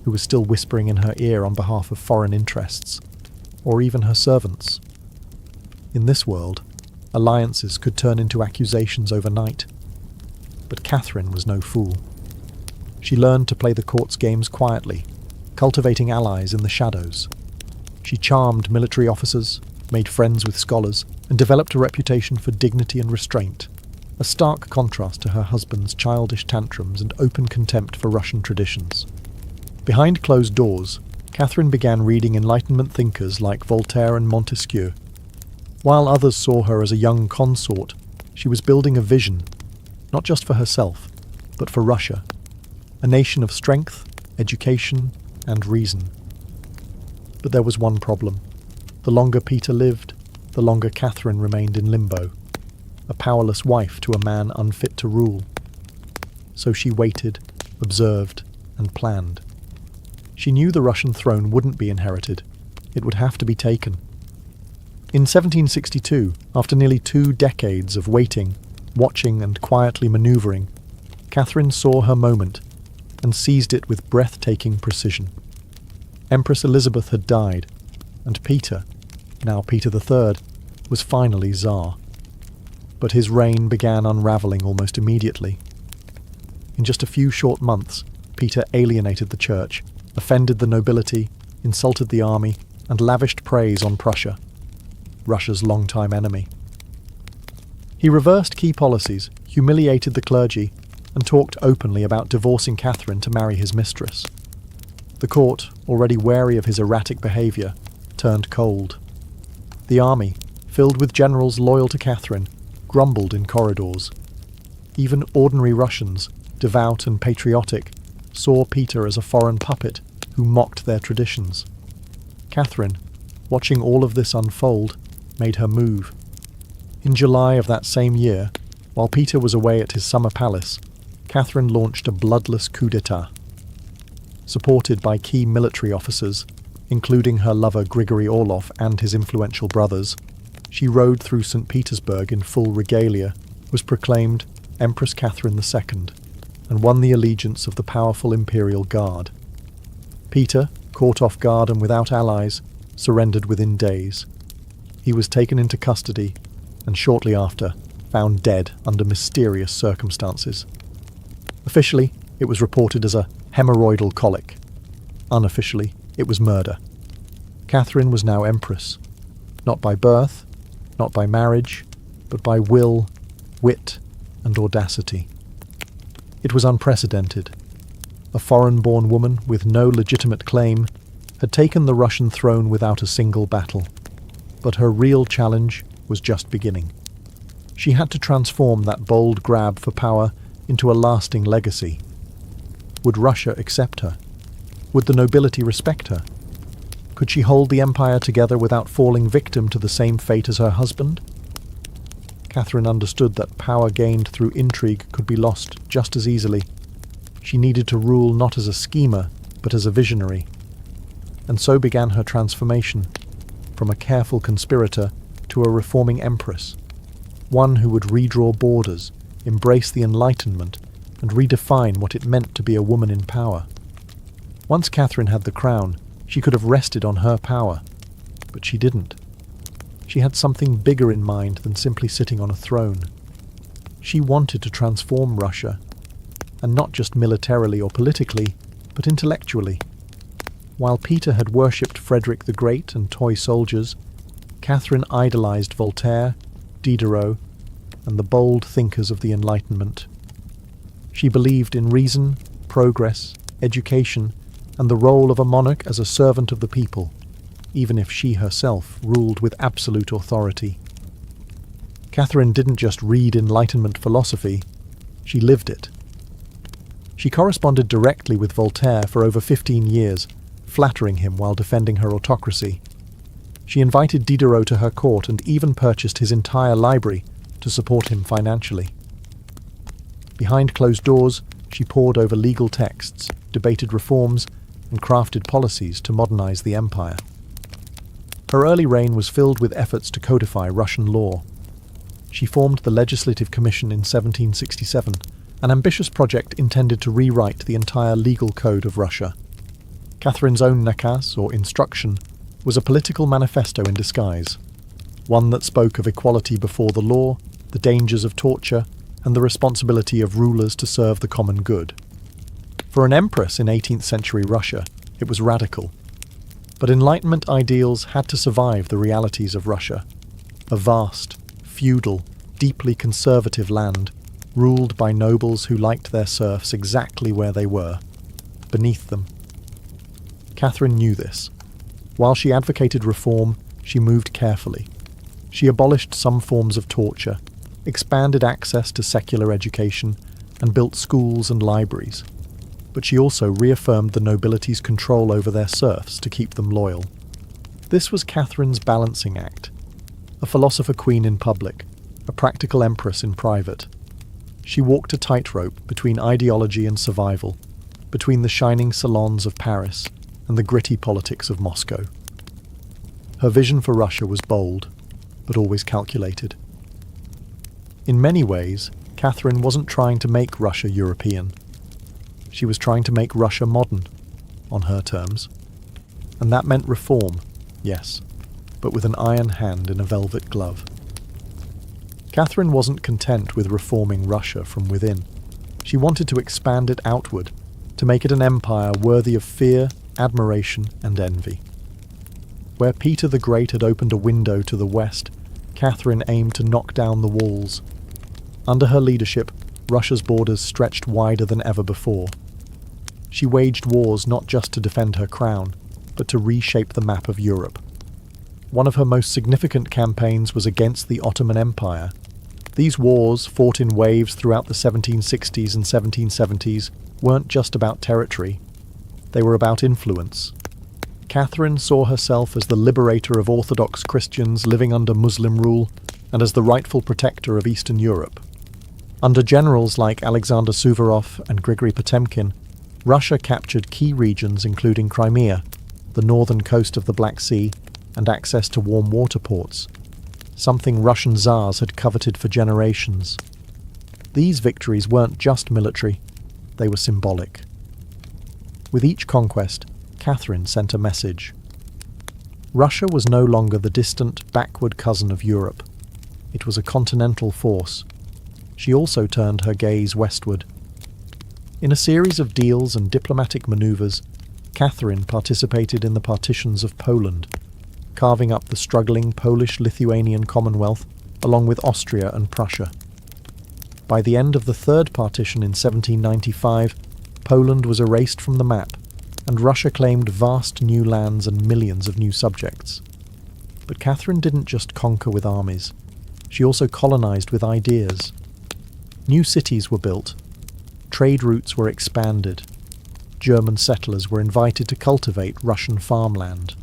who was still whispering in her ear on behalf of foreign interests, or even her servants. In this world, alliances could turn into accusations overnight. But Catherine was no fool. She learned to play the court's games quietly, cultivating allies in the shadows. She charmed military officers, made friends with scholars, and developed a reputation for dignity and restraint, a stark contrast to her husband's childish tantrums and open contempt for Russian traditions. Behind closed doors, Catherine began reading Enlightenment thinkers like Voltaire and Montesquieu. While others saw her as a young consort, she was building a vision, not just for herself, but for Russia, a nation of strength, education, and reason. But there was one problem. The longer Peter lived, the longer Catherine remained in limbo, a powerless wife to a man unfit to rule. So she waited, observed, and planned. She knew the Russian throne wouldn't be inherited. It would have to be taken. In 1762, after nearly 2 decades of waiting, watching, and quietly manoeuvring, Catherine saw her moment and seized it with breathtaking precision. Empress Elizabeth had died, and Peter, now Peter III, was finally Tsar. But his reign began unravelling almost immediately. In just a few short months, Peter alienated the church, offended the nobility, insulted the army, and lavished praise on Prussia, Russia's longtime enemy. He reversed key policies, humiliated the clergy, and talked openly about divorcing Catherine to marry his mistress. The court, already wary of his erratic behaviour, turned cold. The army, filled with generals loyal to Catherine, grumbled in corridors. Even ordinary Russians, devout and patriotic, saw Peter as a foreign puppet who mocked their traditions. Catherine, watching all of this unfold, made her move. In July of that same year, while Peter was away at his summer palace, Catherine launched a bloodless coup d'etat. Supported by key military officers, including her lover Grigory Orlov and his influential brothers, she rode through St. Petersburg in full regalia, was proclaimed Empress Catherine II, and won the allegiance of the powerful Imperial Guard. Peter, caught off guard and without allies, surrendered within days. He was taken into custody, and shortly after, found dead under mysterious circumstances. Officially, it was reported as a hemorrhoidal colic. Unofficially, it was murder. Catherine was now empress, not by birth, not by marriage, but by will, wit, and audacity. It was unprecedented. A foreign-born woman with no legitimate claim had taken the Russian throne without a single battle. But her real challenge was just beginning. She had to transform that bold grab for power into a lasting legacy. Would Russia accept her? Would the nobility respect her? Could she hold the empire together without falling victim to the same fate as her husband? Catherine understood that power gained through intrigue could be lost just as easily. She needed to rule not as a schemer, but as a visionary. And so began her transformation, from a careful conspirator to a reforming empress, one who would redraw borders, embrace the Enlightenment, and redefine what it meant to be a woman in power. Once Catherine had the crown, she could have rested on her power, but she didn't. She had something bigger in mind than simply sitting on a throne. She wanted to transform Russia, and not just militarily or politically, but intellectually. While Peter had worshipped Frederick the Great and toy soldiers, Catherine idolized Voltaire, Diderot, and the bold thinkers of the Enlightenment. She believed in reason, progress, education, and the role of a monarch as a servant of the people, even if she herself ruled with absolute authority. Catherine didn't just read Enlightenment philosophy, she lived it. She corresponded directly with Voltaire for over 15 years, flattering him while defending her autocracy. She invited Diderot to her court and even purchased his entire library to support him financially. Behind closed doors, she pored over legal texts, debated reforms, and crafted policies to modernize the empire. Her early reign was filled with efforts to codify Russian law. She formed the Legislative Commission in 1767, an ambitious project intended to rewrite the entire legal code of Russia. Catherine's own nakaz, or instruction, was a political manifesto in disguise, one that spoke of equality before the law, the dangers of torture, and the responsibility of rulers to serve the common good. For an empress in 18th century Russia, it was radical. But Enlightenment ideals had to survive the realities of Russia, a vast, feudal, deeply conservative land, ruled by nobles who liked their serfs exactly where they were, beneath them. Catherine knew this. While she advocated reform, she moved carefully. She abolished some forms of torture, expanded access to secular education, and built schools and libraries. But she also reaffirmed the nobility's control over their serfs to keep them loyal. This was Catherine's balancing act, a philosopher queen in public, a practical empress in private. She walked a tightrope between ideology and survival, between the shining salons of Paris and the gritty politics of Moscow. Her vision for Russia was bold, but always calculated. In many ways, Catherine wasn't trying to make Russia European. She was trying to make Russia modern, on her terms. And that meant reform, yes, but with an iron hand in a velvet glove. Catherine wasn't content with reforming Russia from within. She wanted to expand it outward, to make it an empire worthy of fear, admiration, and envy. Where Peter the Great had opened a window to the west, Catherine aimed to knock down the walls. Under her leadership, Russia's borders stretched wider than ever before. She waged wars not just to defend her crown, but to reshape the map of Europe. One of her most significant campaigns was against the Ottoman Empire. These wars, fought in waves throughout the 1760s and 1770s, weren't just about territory. They were about influence. Catherine saw herself as the liberator of Orthodox Christians living under Muslim rule, and as the rightful protector of Eastern Europe. Under generals like Alexander Suvorov and Grigory Potemkin, Russia captured key regions including Crimea, the northern coast of the Black Sea, and access to warm water ports, something Russian Tsars had coveted for generations. These victories weren't just military, they were symbolic. With each conquest, Catherine sent a message. Russia was no longer the distant, backward cousin of Europe. It was a continental force. She also turned her gaze westward. In a series of deals and diplomatic maneuvers, Catherine participated in the partitions of Poland, carving up the struggling Polish-Lithuanian Commonwealth along with Austria and Prussia. By the end of the Third Partition in 1795, Poland was erased from the map, and Russia claimed vast new lands and millions of new subjects. But Catherine didn't just conquer with armies. She also colonized with ideas. New cities were built. Trade routes were expanded. German settlers were invited to cultivate Russian farmland.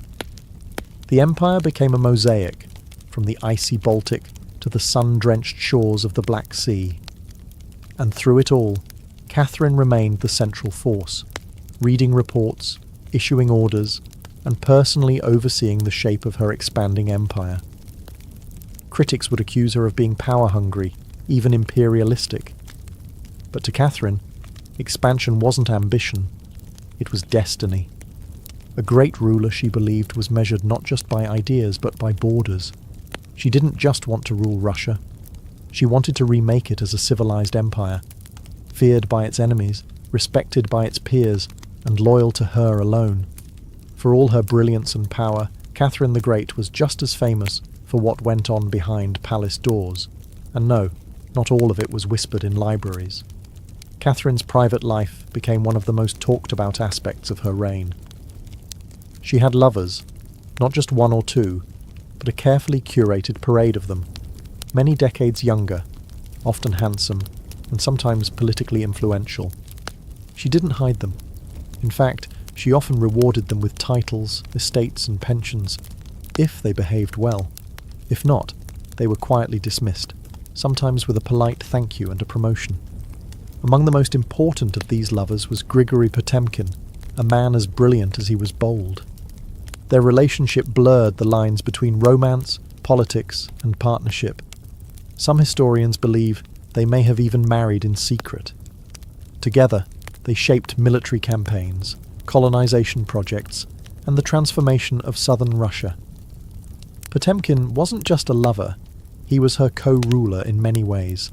The empire became a mosaic, from the icy Baltic to the sun-drenched shores of the Black Sea. And through it all, Catherine remained the central force, reading reports, issuing orders, and personally overseeing the shape of her expanding empire. Critics would accuse her of being power-hungry, even imperialistic. But to Catherine, expansion wasn't ambition, it was destiny. A great ruler, she believed, was measured not just by ideas but by borders. She didn't just want to rule Russia. She wanted to remake it as a civilized empire, feared by its enemies, respected by its peers, and loyal to her alone. For all her brilliance and power, Catherine the Great was just as famous for what went on behind palace doors. And no, not all of it was whispered in libraries. Catherine's private life became one of the most talked about aspects of her reign. She had lovers, not just one or two, but a carefully curated parade of them, many decades younger, often handsome, and sometimes politically influential. She didn't hide them. In fact, she often rewarded them with titles, estates, and pensions, if they behaved well. If not, they were quietly dismissed, sometimes with a polite thank you and a promotion. Among the most important of these lovers was Grigory Potemkin, a man as brilliant as he was bold. Their relationship blurred the lines between romance, politics, and partnership. Some historians believe they may have even married in secret. Together, they shaped military campaigns, colonization projects, and the transformation of southern Russia. Potemkin wasn't just a lover, he was her co-ruler in many ways.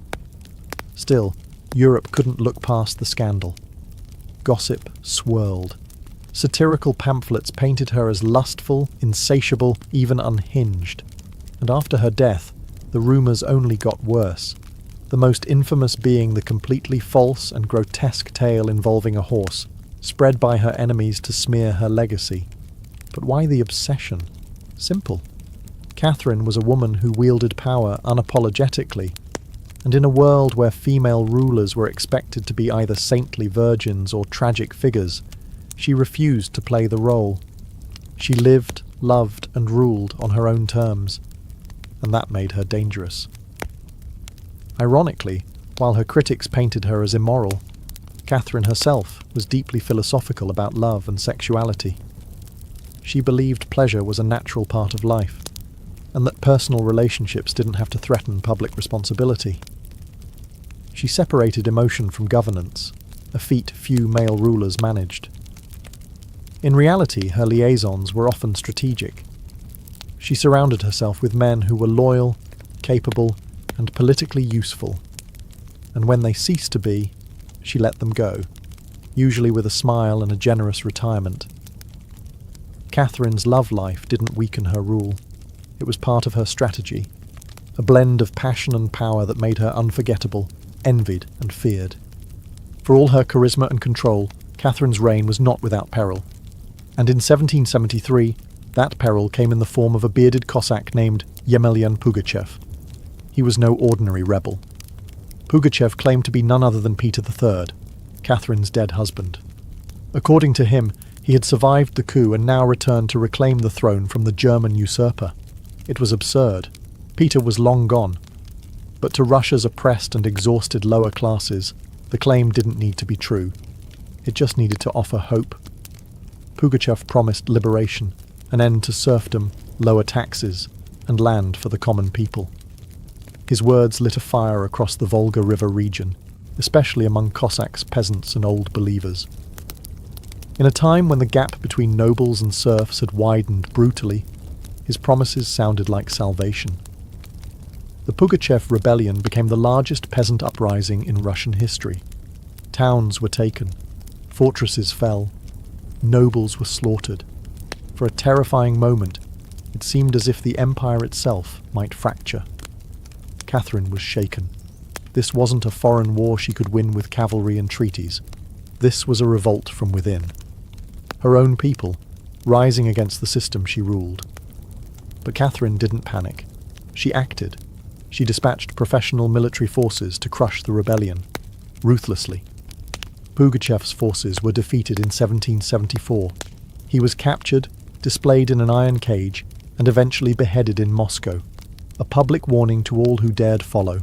Still, Europe couldn't look past the scandal. Gossip swirled. Satirical pamphlets painted her as lustful, insatiable, even unhinged. And after her death, the rumours only got worse, the most infamous being the completely false and grotesque tale involving a horse, spread by her enemies to smear her legacy. But why the obsession? Simple. Catherine was a woman who wielded power unapologetically, and in a world where female rulers were expected to be either saintly virgins or tragic figures, she refused to play the role. She lived, loved, and ruled on her own terms, and that made her dangerous. Ironically, while her critics painted her as immoral, Catherine herself was deeply philosophical about love and sexuality. She believed pleasure was a natural part of life, and that personal relationships didn't have to threaten public responsibility. She separated emotion from governance, a feat few male rulers managed. In reality, her liaisons were often strategic. She surrounded herself with men who were loyal, capable, and politically useful. And when they ceased to be, she let them go, usually with a smile and a generous retirement. Catherine's love life didn't weaken her rule. It was part of her strategy, a blend of passion and power that made her unforgettable, envied and feared. For all her charisma and control, Catherine's reign was not without peril. And in 1773, that peril came in the form of a bearded Cossack named Yemelyan Pugachev. He was no ordinary rebel. Pugachev claimed to be none other than Peter III, Catherine's dead husband. According to him, he had survived the coup and now returned to reclaim the throne from the German usurper. It was absurd. Peter was long gone. But to Russia's oppressed and exhausted lower classes, the claim didn't need to be true. It just needed to offer hope. Pugachev promised liberation, an end to serfdom, lower taxes, and land for the common people. His words lit a fire across the Volga River region, especially among Cossacks, peasants, and old believers. In a time when the gap between nobles and serfs had widened brutally, his promises sounded like salvation. The Pugachev rebellion became the largest peasant uprising in Russian history. Towns were taken, fortresses fell, Nobles were slaughtered. For a terrifying moment, it seemed as if the empire itself might fracture. Catherine was shaken. This wasn't a foreign war she could win with cavalry and treaties. This was a revolt from within. Her own people, rising against the system she ruled. But Catherine didn't panic. She acted. She dispatched professional military forces to crush the rebellion, ruthlessly. Pugachev's forces were defeated in 1774. He was captured, displayed in an iron cage, and eventually beheaded in Moscow, a public warning to all who dared follow.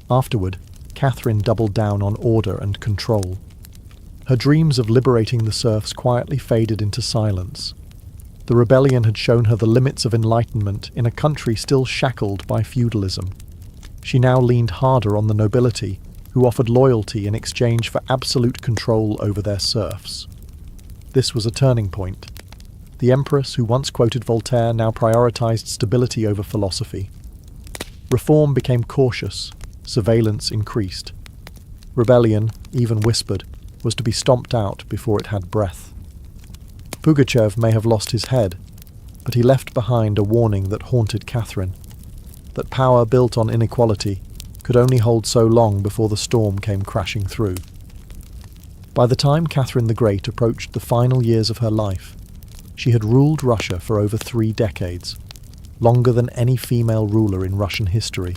Afterward, Catherine doubled down on order and control. Her dreams of liberating the serfs quietly faded into silence. The rebellion had shown her the limits of enlightenment in a country still shackled by feudalism. She now leaned harder on the nobility, who offered loyalty in exchange for absolute control over their serfs. This was a turning point. The empress who once quoted Voltaire now prioritized stability over philosophy. Reform became cautious, surveillance increased. Rebellion, even whispered, was to be stomped out before it had breath. Pugachev may have lost his head, but he left behind a warning that haunted Catherine, that power built on inequality could only hold so long before the storm came crashing through. By the time Catherine the Great approached the final years of her life, she had ruled Russia for over 3 decades, longer than any female ruler in Russian history.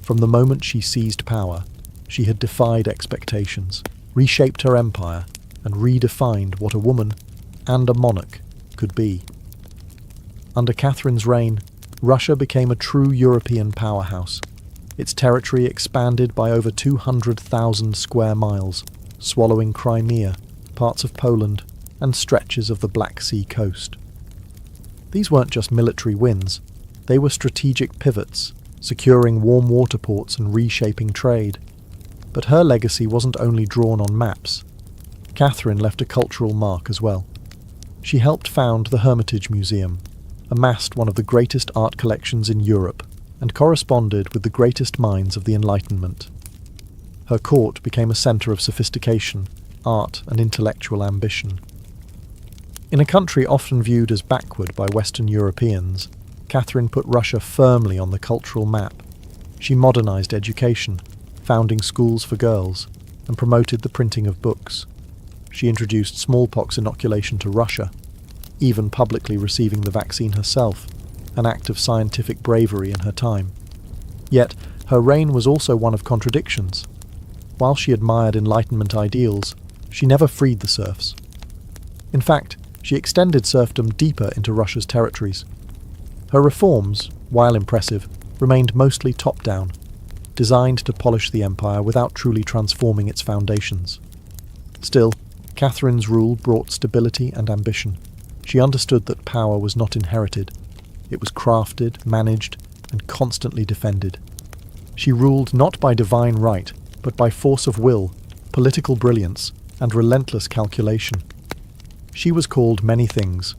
From the moment she seized power, she had defied expectations, reshaped her empire, and redefined what a woman and a monarch could be. Under Catherine's reign, Russia became a true European powerhouse. Its territory expanded by over 200,000 square miles, swallowing Crimea, parts of Poland, and stretches of the Black Sea coast. These weren't just military wins, they were strategic pivots, securing warm water ports and reshaping trade. But her legacy wasn't only drawn on maps. Catherine left a cultural mark as well. She helped found the Hermitage Museum, amassed one of the greatest art collections in Europe, and corresponded with the greatest minds of the Enlightenment. Her court became a centre of sophistication, art, and intellectual ambition. In a country often viewed as backward by Western Europeans, Catherine put Russia firmly on the cultural map. She modernised education, founding schools for girls, and promoted the printing of books. She introduced smallpox inoculation to Russia, even publicly receiving the vaccine herself, an act of scientific bravery in her time. Yet, her reign was also one of contradictions. While she admired Enlightenment ideals, she never freed the serfs. In fact, she extended serfdom deeper into Russia's territories. Her reforms, while impressive, remained mostly top-down, designed to polish the empire without truly transforming its foundations. Still, Catherine's rule brought stability and ambition. She understood that power was not inherited. It was crafted, managed, and constantly defended. She ruled not by divine right, but by force of will, political brilliance, and relentless calculation. She was called many things: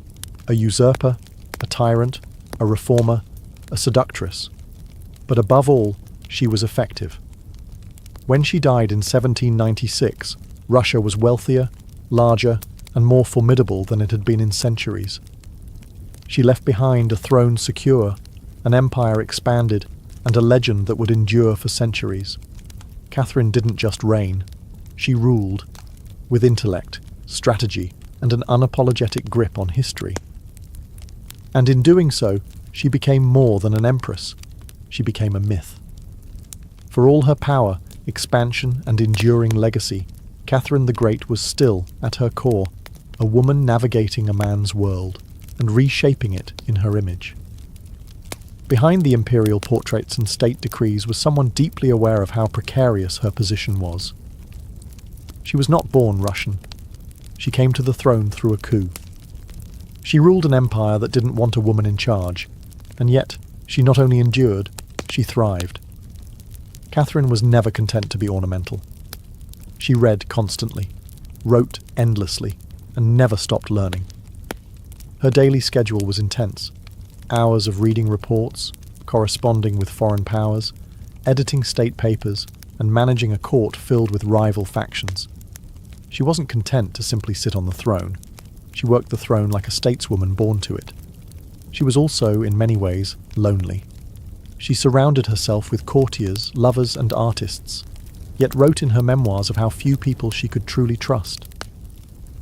a usurper, a tyrant, a reformer, a seductress. But above all, she was effective. When she died in 1796, Russia was wealthier, larger, and more formidable than it had been in centuries. She left behind a throne secure, an empire expanded, and a legend that would endure for centuries. Catherine didn't just reign, she ruled, with intellect, strategy, and an unapologetic grip on history. And in doing so, she became more than an empress. She became a myth. For all her power, expansion, and enduring legacy, Catherine the Great was still, at her core, a woman navigating a man's world and reshaping it in her image. Behind the imperial portraits and state decrees was someone deeply aware of how precarious her position was. She was not born Russian. She came to the throne through a coup. She ruled an empire that didn't want a woman in charge, and yet she not only endured, she thrived. Catherine was never content to be ornamental. She read constantly, wrote endlessly, and never stopped learning. Her daily schedule was intense. Hours of reading reports, corresponding with foreign powers, editing state papers, and managing a court filled with rival factions. She wasn't content to simply sit on the throne. She worked the throne like a stateswoman born to it. She was also, in many ways, lonely. She surrounded herself with courtiers, lovers, and artists, yet wrote in her memoirs of how few people she could truly trust.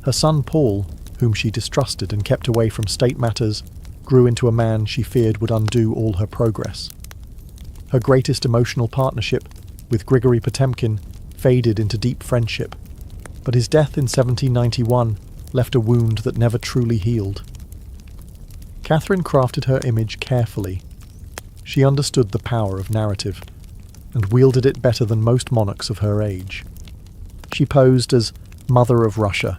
Her son Paul, whom she distrusted and kept away from state matters, grew into a man she feared would undo all her progress. Her greatest emotional partnership, with Grigory Potemkin, faded into deep friendship, but his death in 1791 left a wound that never truly healed. Catherine crafted her image carefully. She understood the power of narrative, and wielded it better than most monarchs of her age. She posed as Mother of Russia,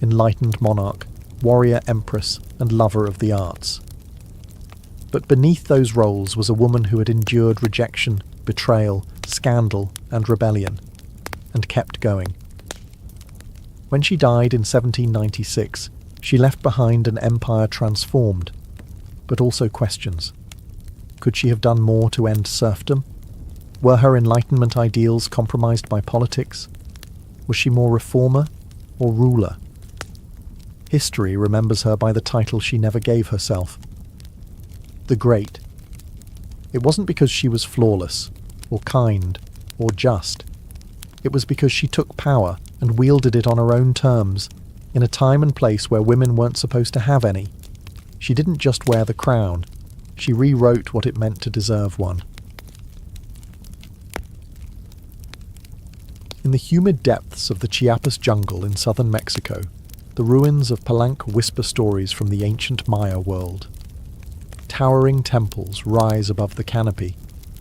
enlightened monarch, warrior empress, and lover of the arts. But beneath those roles was a woman who had endured rejection, betrayal, scandal, and rebellion, and kept going. When she died in 1796, she left behind an empire transformed, but also questions. Could she have done more to end serfdom? Were her Enlightenment ideals compromised by politics? Was she more reformer or ruler? History remembers her by the title she never gave herself: the Great. It wasn't because she was flawless, or kind, or just. It was because she took power and wielded it on her own terms, in a time and place where women weren't supposed to have any. She didn't just wear the crown, she rewrote what it meant to deserve one. In the humid depths of the Chiapas jungle in southern Mexico, the ruins of Palenque whisper stories from the ancient Maya world. Towering temples rise above the canopy,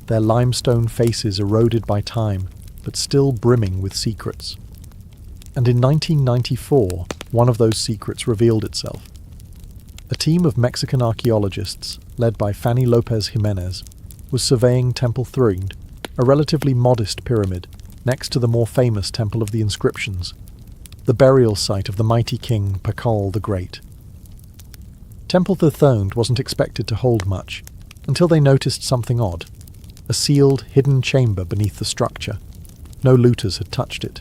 their limestone faces eroded by time, but still brimming with secrets. And in 1994, one of those secrets revealed itself. A team of Mexican archaeologists, led by Fanny Lopez Jimenez, was surveying Temple Thrund, a relatively modest pyramid, next to the more famous Temple of the Inscriptions, the burial site of the mighty king Pakal the Great. Temple Thrund wasn't expected to hold much, until they noticed something odd: a sealed, hidden chamber beneath the structure. No looters had touched it.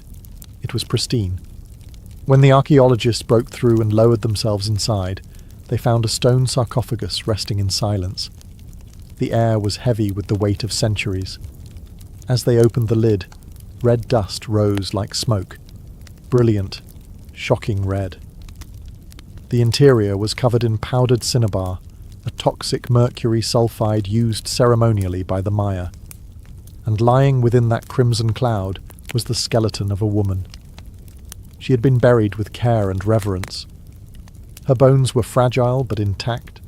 It was pristine. When the archaeologists broke through and lowered themselves inside, they found a stone sarcophagus resting in silence. The air was heavy with the weight of centuries. As they opened the lid, red dust rose like smoke. Brilliant, shocking red. The interior was covered in powdered cinnabar, a toxic mercury sulfide used ceremonially by the Maya. And lying within that crimson cloud was the skeleton of a woman. She had been buried with care and reverence. Her bones were fragile but intact,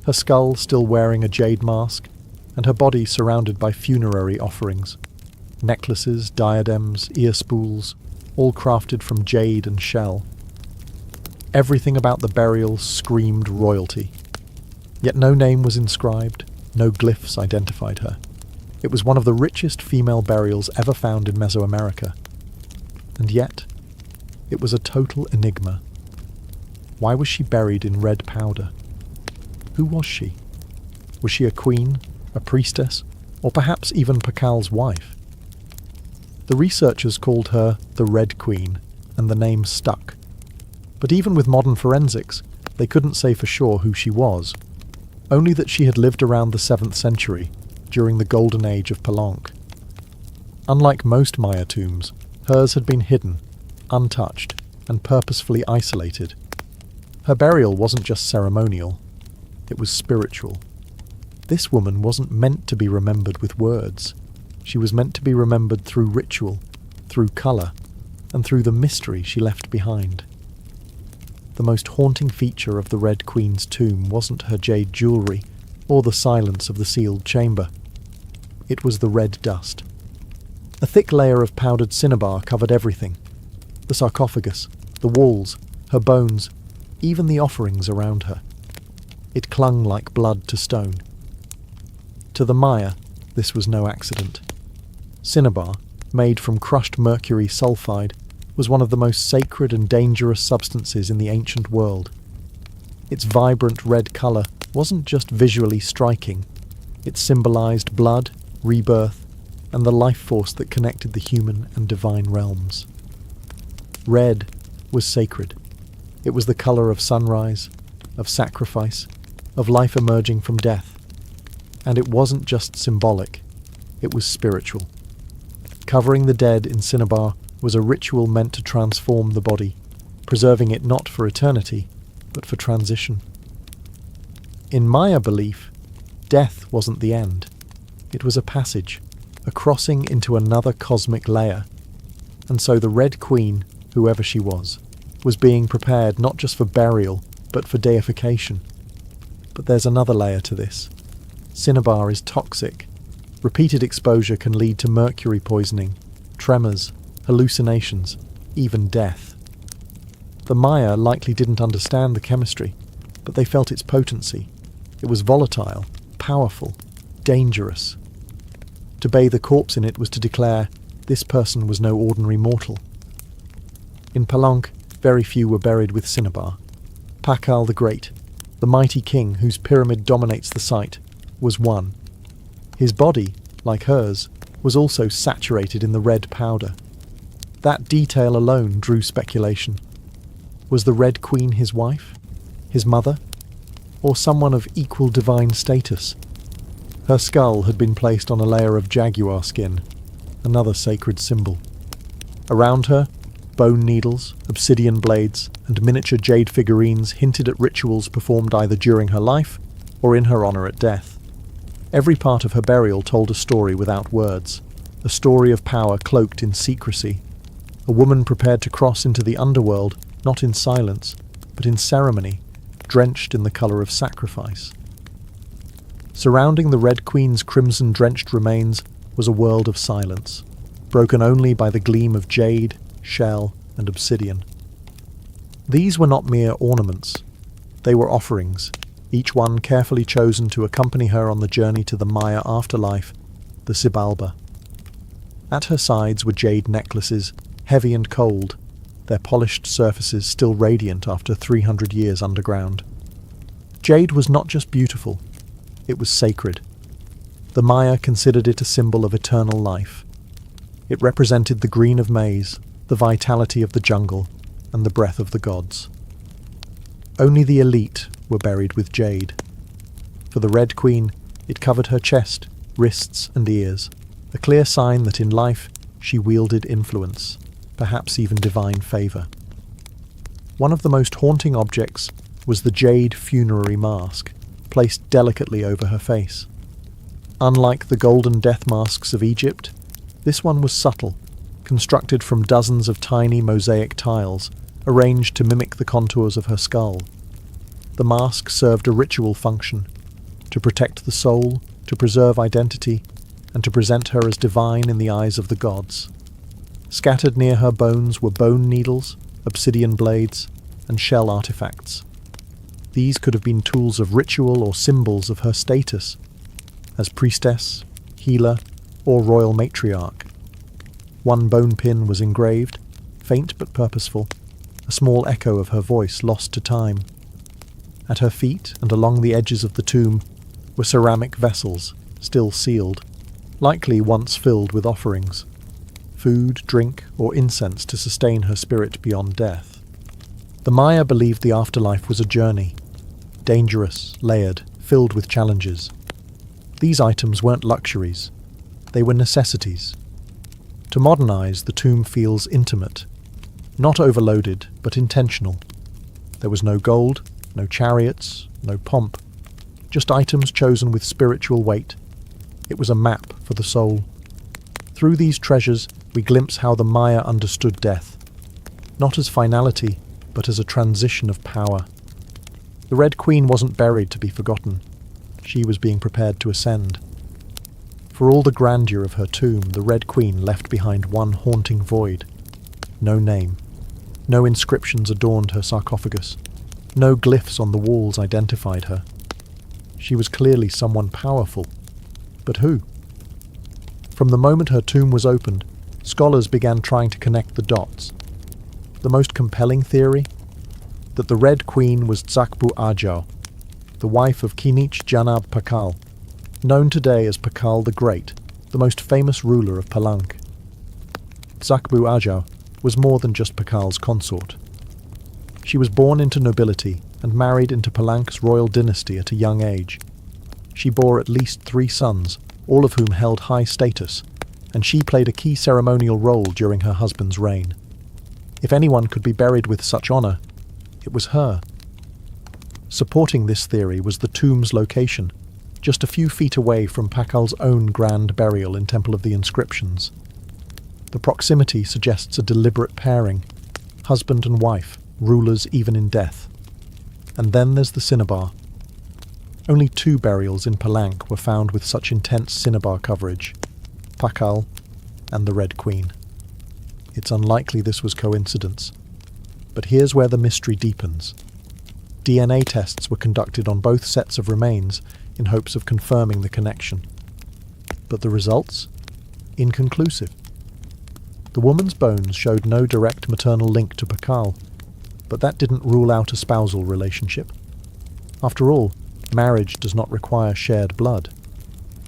her skull still wearing a jade mask, and her body surrounded by funerary offerings. Necklaces, diadems, ear spools, all crafted from jade and shell. Everything about the burial screamed royalty. Yet no name was inscribed, no glyphs identified her. It was one of the richest female burials ever found in Mesoamerica. And yet, it was a total enigma. Why was she buried in red powder? Who was she? Was she a queen, a priestess, or perhaps even Pakal's wife? The researchers called her the Red Queen, and the name stuck. But even with modern forensics, they couldn't say for sure who she was, only that she had lived around the 7th century, during the golden age of Palenque. Unlike most Maya tombs, hers had been hidden, untouched, and purposefully isolated. Her burial wasn't just ceremonial, it was spiritual. This woman wasn't meant to be remembered with words. She was meant to be remembered through ritual, through colour, and through the mystery she left behind. The most haunting feature of the Red Queen's tomb wasn't her jade jewellery, or the silence of the sealed chamber. It was the red dust. A thick layer of powdered cinnabar covered everything. The sarcophagus, the walls, her bones, even the offerings around her. It clung like blood to stone. To the Maya, this was no accident. Cinnabar, made from crushed mercury sulfide, was one of the most sacred and dangerous substances in the ancient world. Its vibrant red colour wasn't just visually striking, it symbolised blood, rebirth, and the life force that connected the human and divine realms. Red was sacred. It was the color of sunrise, of sacrifice, of life emerging from death. And it wasn't just symbolic, it was spiritual. Covering the dead in cinnabar was a ritual meant to transform the body, preserving it not for eternity, but for transition. In Maya belief, death wasn't the end. It was a passage, a crossing into another cosmic layer. And so the Red Queen, whoever she was being prepared not just for burial, but for deification. But there's another layer to this. Cinnabar is toxic. Repeated exposure can lead to mercury poisoning, tremors, hallucinations, even death. The Maya likely didn't understand the chemistry, but they felt its potency. It was volatile, powerful, dangerous. To bathe a corpse in it was to declare this person was no ordinary mortal. In Palenque, very few were buried with cinnabar. Pakal the Great, the mighty king whose pyramid dominates the site, was one. His body, like hers, was also saturated in the red powder. That detail alone drew speculation. Was the Red Queen his wife, his mother, or someone of equal divine status? Her skull had been placed on a layer of jaguar skin, another sacred symbol. Around her, bone needles, obsidian blades, and miniature jade figurines hinted at rituals performed either during her life or in her honor at death. Every part of her burial told a story without words, a story of power cloaked in secrecy, a woman prepared to cross into the underworld, not in silence, but in ceremony, drenched in the color of sacrifice. Surrounding the Red Queen's crimson-drenched remains was a world of silence, broken only by the gleam of jade, shell, and obsidian. These were not mere ornaments. They were offerings, each one carefully chosen to accompany her on the journey to the Maya afterlife, the Xibalba. At her sides were jade necklaces, heavy and cold, their polished surfaces still radiant after 300 years underground. Jade was not just beautiful, it was sacred. The Maya considered it a symbol of eternal life. It represented the green of maize, the vitality of the jungle, and the breath of the gods. Only the elite were buried with jade. For the Red Queen, it covered her chest, wrists, and ears, a clear sign that in life she wielded influence, perhaps even divine favour. One of the most haunting objects was the jade funerary mask, placed delicately over her face. Unlike the golden death masks of Egypt, this one was subtle, constructed from dozens of tiny mosaic tiles, arranged to mimic the contours of her skull. The mask served a ritual function, to protect the soul, to preserve identity, and to present her as divine in the eyes of the gods. Scattered near her bones were bone needles, obsidian blades, and shell artifacts. These could have been tools of ritual or symbols of her status, as priestess, healer, or royal matriarch. One bone pin was engraved, faint but purposeful, a small echo of her voice lost to time. At her feet and along the edges of the tomb were ceramic vessels, still sealed, likely once filled with offerings, food, drink, or incense to sustain her spirit beyond death. The Maya believed the afterlife was a journey, dangerous, layered, filled with challenges. These items weren't luxuries, they were necessities. To modernize, the tomb feels intimate, not overloaded, but intentional. There was no gold, no chariots, no pomp, just items chosen with spiritual weight. It was a map for the soul. Through these treasures, we glimpse how the Maya understood death, not as finality, but as a transition of power. The Red Queen wasn't buried to be forgotten. She was being prepared to ascend. For all the grandeur of her tomb, the Red Queen left behind one haunting void. No name. No inscriptions adorned her sarcophagus. No glyphs on the walls identified her. She was clearly someone powerful. But who? From the moment her tomb was opened, scholars began trying to connect the dots. The most compelling theory? That the Red Queen was Zakbu Ajau, the wife of Kinich Janab Pakal, known today as Pakal the Great, the most famous ruler of Palenque. Zakbu Ajau was more than just Pakal's consort. She was born into nobility and married into Palank's royal dynasty at a young age. She bore at least 3 sons, all of whom held high status, and she played a key ceremonial role during her husband's reign. If anyone could be buried with such honor, it was her. Supporting this theory was the tomb's location, just a few feet away from Pakal's own grand burial in Temple of the Inscriptions. The proximity suggests a deliberate pairing, husband and wife, rulers even in death. And then there's the cinnabar. Only 2 burials in Palank were found with such intense cinnabar coverage, Pakal and the Red Queen. It's unlikely this was coincidence. But here's where the mystery deepens. DNA tests were conducted on both sets of remains in hopes of confirming the connection. But the results? Inconclusive. The woman's bones showed no direct maternal link to Pakal, but that didn't rule out a spousal relationship. After all, marriage does not require shared blood.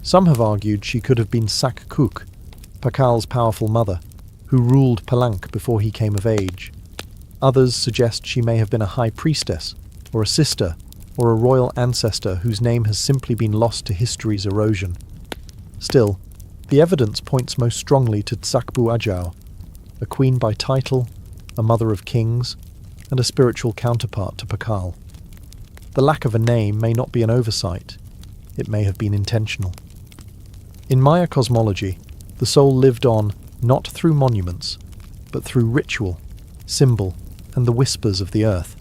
Some have argued she could have been Sak Kuk, Pakal's powerful mother, who ruled Palank before he came of age. Others suggest she may have been a high priestess, or a sister, or a royal ancestor whose name has simply been lost to history's erosion. Still, the evidence points most strongly to Tsakbu Ajau, a queen by title, a mother of kings, and a spiritual counterpart to Pakal. The lack of a name may not be an oversight. It may have been intentional. In Maya cosmology, the soul lived on not through monuments, but through ritual, symbol, and the whispers of the earth.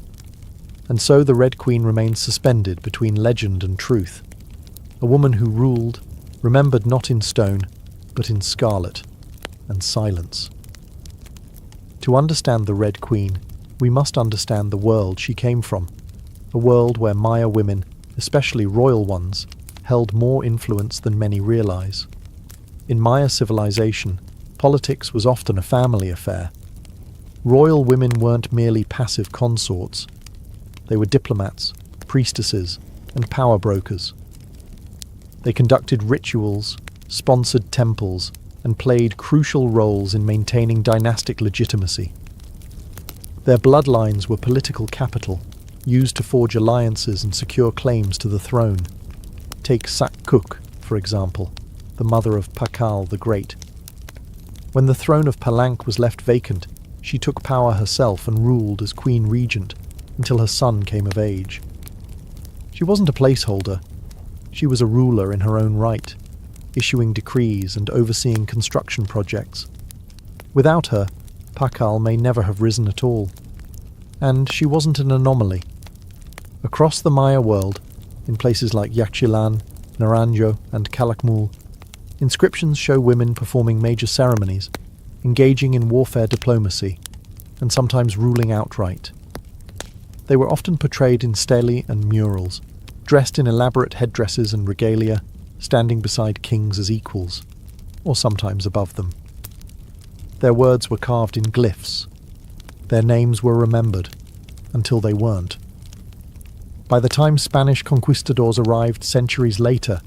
And so the Red Queen remains suspended between legend and truth. A woman who ruled, remembered not in stone, but in scarlet and silence. To understand the Red Queen, we must understand the world she came from, a world where Maya women, especially royal ones, held more influence than many realize. In Maya civilization, politics was often a family affair. Royal women weren't merely passive consorts. They were diplomats, priestesses, and power brokers. They conducted rituals, sponsored temples, and played crucial roles in maintaining dynastic legitimacy. Their bloodlines were political capital, used to forge alliances and secure claims to the throne. Take Sak Kuk, for example, the mother of Pakal the Great. When the throne of Palank was left vacant, she took power herself and ruled as Queen Regent until her son came of age. She wasn't a placeholder. She was a ruler in her own right, issuing decrees and overseeing construction projects. Without her, Pakal may never have risen at all. And she wasn't an anomaly. Across the Maya world, in places like Yaxchilan, Naranjo, and Calakmul, inscriptions show women performing major ceremonies, engaging in warfare diplomacy, and sometimes ruling outright. They were often portrayed in stelae and murals, dressed in elaborate headdresses and regalia, standing beside kings as equals, or sometimes above them. Their words were carved in glyphs. Their names were remembered, until they weren't. By the time Spanish conquistadors arrived centuries later,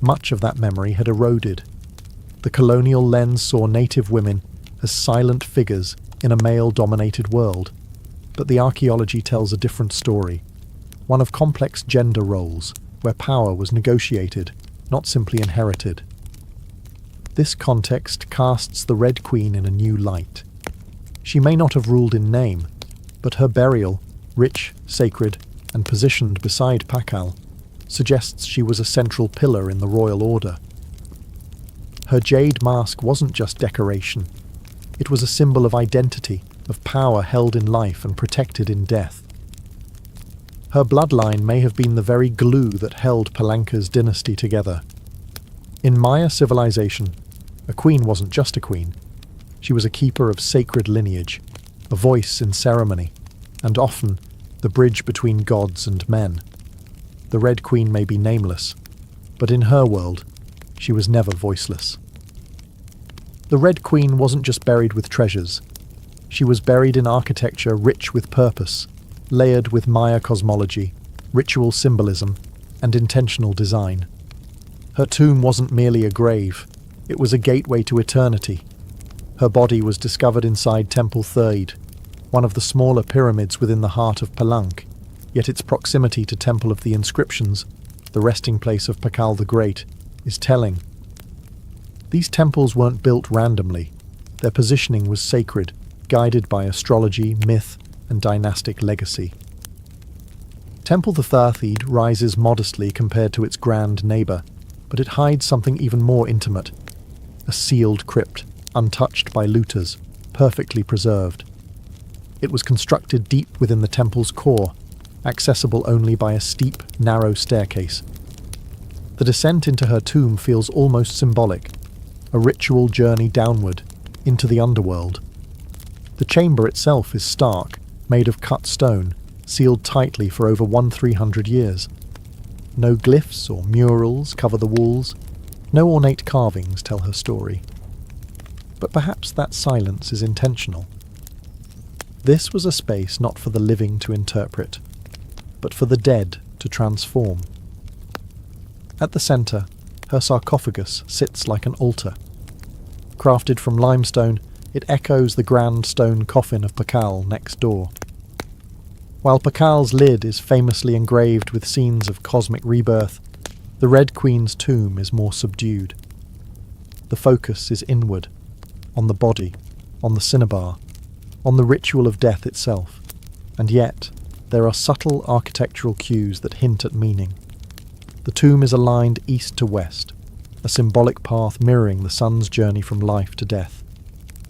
much of that memory had eroded. The colonial lens saw native women as silent figures in a male-dominated world, but the archaeology tells a different story, one of complex gender roles, where power was negotiated, not simply inherited. This context casts the Red Queen in a new light. She may not have ruled in name, but her burial, rich, sacred, and positioned beside Pakal, suggests she was a central pillar in the royal order. Her jade mask wasn't just decoration. It was a symbol of identity, of power held in life and protected in death. Her bloodline may have been the very glue that held Palanka's dynasty together. In Maya civilization, a queen wasn't just a queen. She was a keeper of sacred lineage, a voice in ceremony, and often the bridge between gods and men. The Red Queen may be nameless, but in her world, she was never voiceless. The Red Queen wasn't just buried with treasures. She was buried in architecture rich with purpose, layered with Maya cosmology, ritual symbolism, and intentional design. Her tomb wasn't merely a grave, it was a gateway to eternity. Her body was discovered inside Temple Third, one of the smaller pyramids within the heart of Palenque, yet its proximity to Temple of the Inscriptions, the resting place of Pakal the Great, is telling. These temples weren't built randomly. Their positioning was sacred, guided by astrology, myth, and dynastic legacy. Temple the Thirthiid rises modestly compared to its grand neighbour, but it hides something even more intimate. A sealed crypt, untouched by looters, perfectly preserved. It was constructed deep within the temple's core, accessible only by a steep, narrow staircase. The descent into her tomb feels almost symbolic, a ritual journey downward, into the underworld. The chamber itself is stark, made of cut stone, sealed tightly for over 1,300 years. No glyphs or murals cover the walls, no ornate carvings tell her story. But perhaps that silence is intentional. This was a space not for the living to interpret, but for the dead to transform. At the centre, her sarcophagus sits like an altar. Crafted from limestone, it echoes the grand stone coffin of Pakal next door. While Pakal's lid is famously engraved with scenes of cosmic rebirth, the Red Queen's tomb is more subdued. The focus is inward, on the body, on the cinnabar, on the ritual of death itself, and yet there are subtle architectural cues that hint at meaning. The tomb is aligned east to west, a symbolic path mirroring the sun's journey from life to death.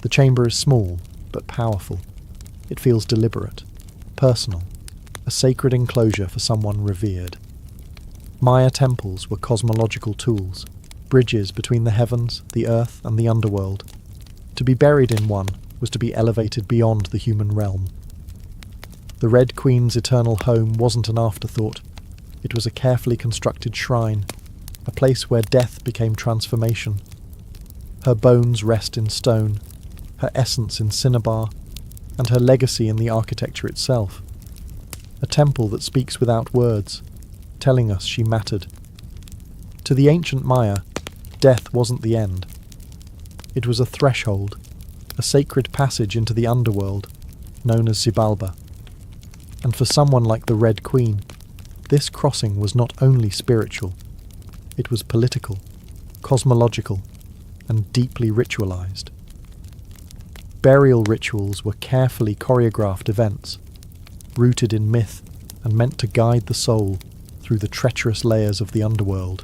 The chamber is small, but powerful. It feels deliberate, personal, a sacred enclosure for someone revered. Maya temples were cosmological tools, bridges between the heavens, the earth, and the underworld. To be buried in one was to be elevated beyond the human realm. The Red Queen's eternal home wasn't an afterthought. It was a carefully constructed shrine, a place where death became transformation. Her bones rest in stone, her essence in cinnabar, and her legacy in the architecture itself. A temple that speaks without words, telling us she mattered. To the ancient Maya, death wasn't the end. It was a threshold, a sacred passage into the underworld, known as Xibalba. And for someone like the Red Queen, this crossing was not only spiritual, it was political, cosmological, and deeply ritualized. Burial rituals were carefully choreographed events, rooted in myth and meant to guide the soul through the treacherous layers of the underworld.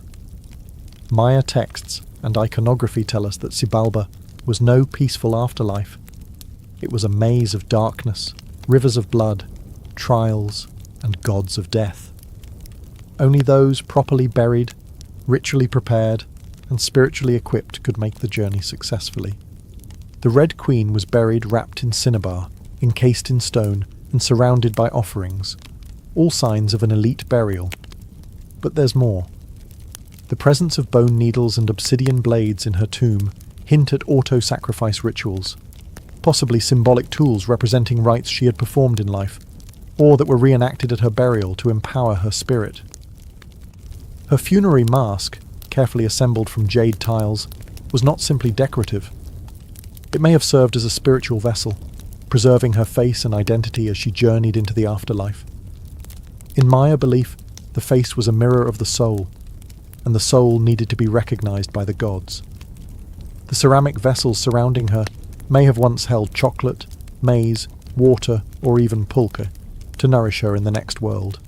Maya texts and iconography tell us that Xibalba was no peaceful afterlife. It was a maze of darkness, rivers of blood, trials, and gods of death. Only those properly buried, ritually prepared, and spiritually equipped could make the journey successfully. The Red Queen was buried wrapped in cinnabar, encased in stone, and surrounded by offerings, all signs of an elite burial. But there's more. The presence of bone needles and obsidian blades in her tomb hint at auto-sacrifice rituals, possibly symbolic tools representing rites she had performed in life, or that were reenacted at her burial to empower her spirit. Her funerary mask, carefully assembled from jade tiles, was not simply decorative. It may have served as a spiritual vessel, preserving her face and identity as she journeyed into the afterlife. In Maya belief, the face was a mirror of the soul, and the soul needed to be recognized by the gods. The ceramic vessels surrounding her may have once held chocolate, maize, water, or even pulque, to nourish her in the next world.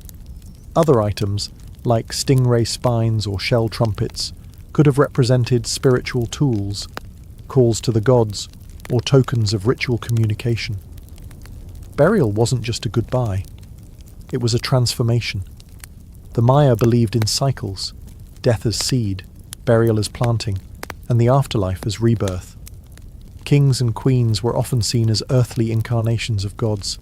Other items, like stingray spines or shell trumpets, could have represented spiritual tools, calls to the gods, or tokens of ritual communication. Burial wasn't just a goodbye. It was a transformation. The Maya believed in cycles, death as seed, burial as planting, and the afterlife as rebirth. Kings and queens were often seen as earthly incarnations of gods,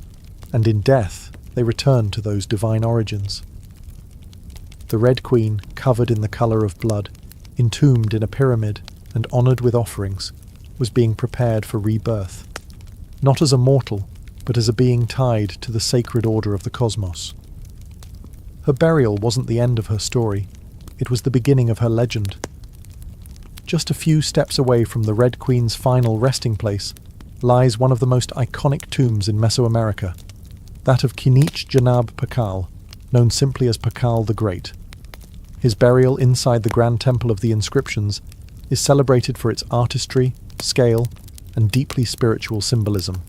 and in death they returned to those divine origins. The Red Queen, covered in the colour of blood, entombed in a pyramid and honoured with offerings, was being prepared for rebirth, not as a mortal, but as a being tied to the sacred order of the cosmos. Her burial wasn't the end of her story, it was the beginning of her legend. Just a few steps away from the Red Queen's final resting place, lies one of the most iconic tombs in Mesoamerica, that of Kinich Janab Pakal, known simply as Pakal the Great. His burial inside the Grand Temple of the Inscriptions is celebrated for its artistry, scale, and deeply spiritual symbolism.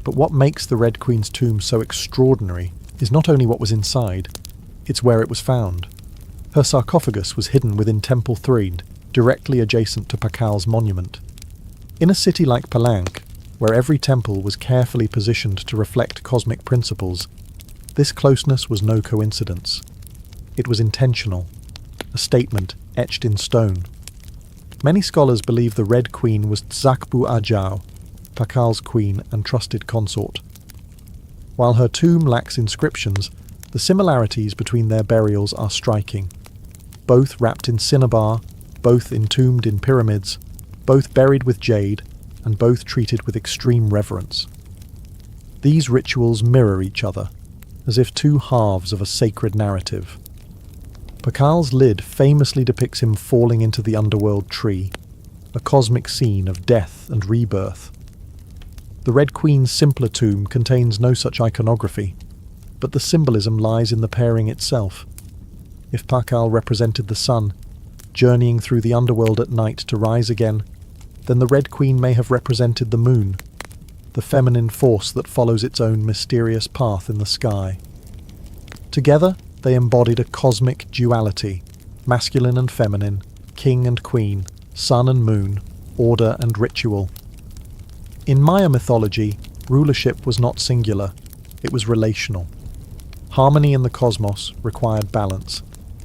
But what makes the Red Queen's tomb so extraordinary is not only what was inside, it's where it was found. Her sarcophagus was hidden within Temple 3, directly adjacent to Pakal's monument. In a city like Palenque, where every temple was carefully positioned to reflect cosmic principles, this closeness was no coincidence. It was intentional, a statement etched in stone. Many scholars believe the Red Queen was Tzakbu Ajao, Pakal's queen and trusted consort. While her tomb lacks inscriptions, the similarities between their burials are striking. Both wrapped in cinnabar, both entombed in pyramids, both buried with jade, and both treated with extreme reverence. These rituals mirror each other, as if two halves of a sacred narrative. Pakal's lid famously depicts him falling into the underworld tree, a cosmic scene of death and rebirth. The Red Queen's simpler tomb contains no such iconography, but the symbolism lies in the pairing itself. If Pakal represented the sun, journeying through the underworld at night to rise again, then the Red Queen may have represented the moon, the feminine force that follows its own mysterious path in the sky. Together, they embodied a cosmic duality, masculine and feminine, king and queen, sun and moon, order and ritual. In Maya mythology, rulership was not singular, it was relational. Harmony in the cosmos required balance,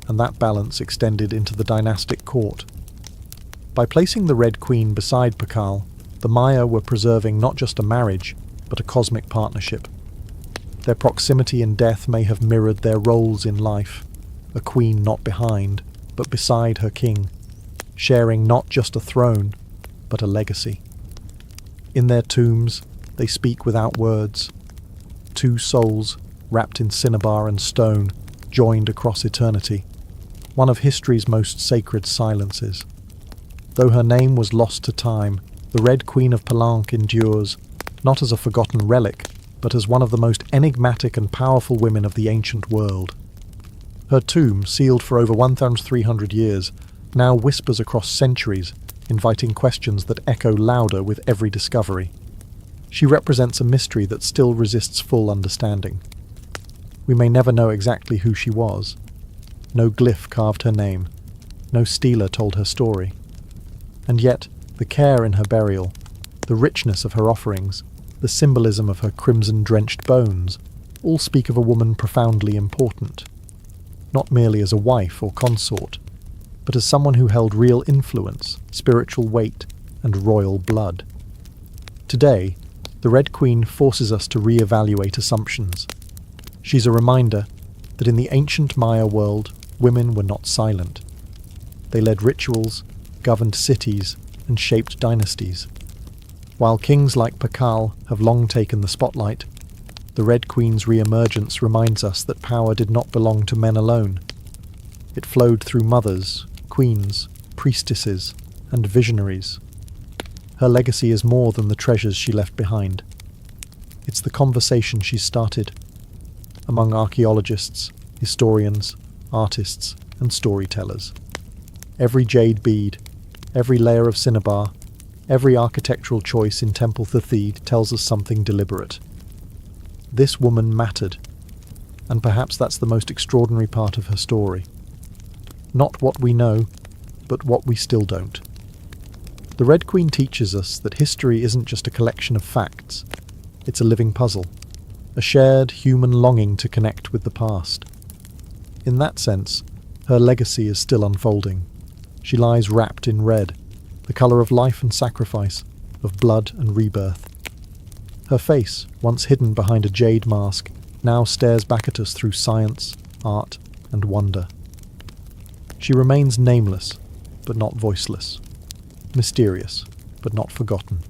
and that balance extended into the dynastic court. By placing the Red Queen beside Pakal, the Maya were preserving not just a marriage, but a cosmic partnership. Their proximity in death may have mirrored their roles in life, a queen not behind, but beside her king, sharing not just a throne, but a legacy. In their tombs, they speak without words. Two souls, wrapped in cinnabar and stone, joined across eternity, one of history's most sacred silences. Though her name was lost to time, the Red Queen of Palenque endures, not as a forgotten relic, but as one of the most enigmatic and powerful women of the ancient world. Her tomb, sealed for over 1,300 years, now whispers across centuries, inviting questions that echo louder with every discovery. She represents a mystery that still resists full understanding. We may never know exactly who she was. No glyph carved her name. No stela told her story. And yet, the care in her burial, the richness of her offerings, the symbolism of her crimson-drenched bones, all speak of a woman profoundly important. Not merely as a wife or consort, but as someone who held real influence, spiritual weight, and royal blood. Today, the Red Queen forces us to re-evaluate assumptions. She's a reminder that in the ancient Maya world, women were not silent. They led rituals, governed cities, and shaped dynasties. While kings like Pakal have long taken the spotlight, the Red Queen's re-emergence reminds us that power did not belong to men alone. It flowed through mothers, queens, priestesses, and visionaries. Her legacy is more than the treasures she left behind. It's the conversation she started among archaeologists, historians, artists, and storytellers. Every jade bead, every layer of cinnabar, every architectural choice in Temple Thethid tells us something deliberate. This woman mattered, and perhaps that's the most extraordinary part of her story. Not what we know, but what we still don't. The Red Queen teaches us that history isn't just a collection of facts, it's a living puzzle, a shared human longing to connect with the past. In that sense, her legacy is still unfolding. She lies wrapped in red, the colour of life and sacrifice, of blood and rebirth. Her face, once hidden behind a jade mask, now stares back at us through science, art, and wonder. She remains nameless, but not voiceless. Mysterious, but not forgotten.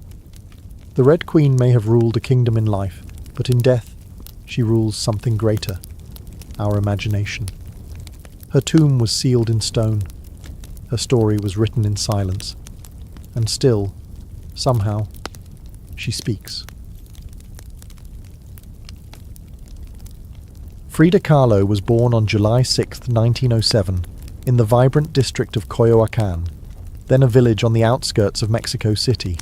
The Red Queen may have ruled a kingdom in life, but in death, she rules something greater, our imagination. Her tomb was sealed in stone. Her story was written in silence. And still, somehow, she speaks. Frida Kahlo was born on July 6, 1907, in the vibrant district of Coyoacán, then a village on the outskirts of Mexico City.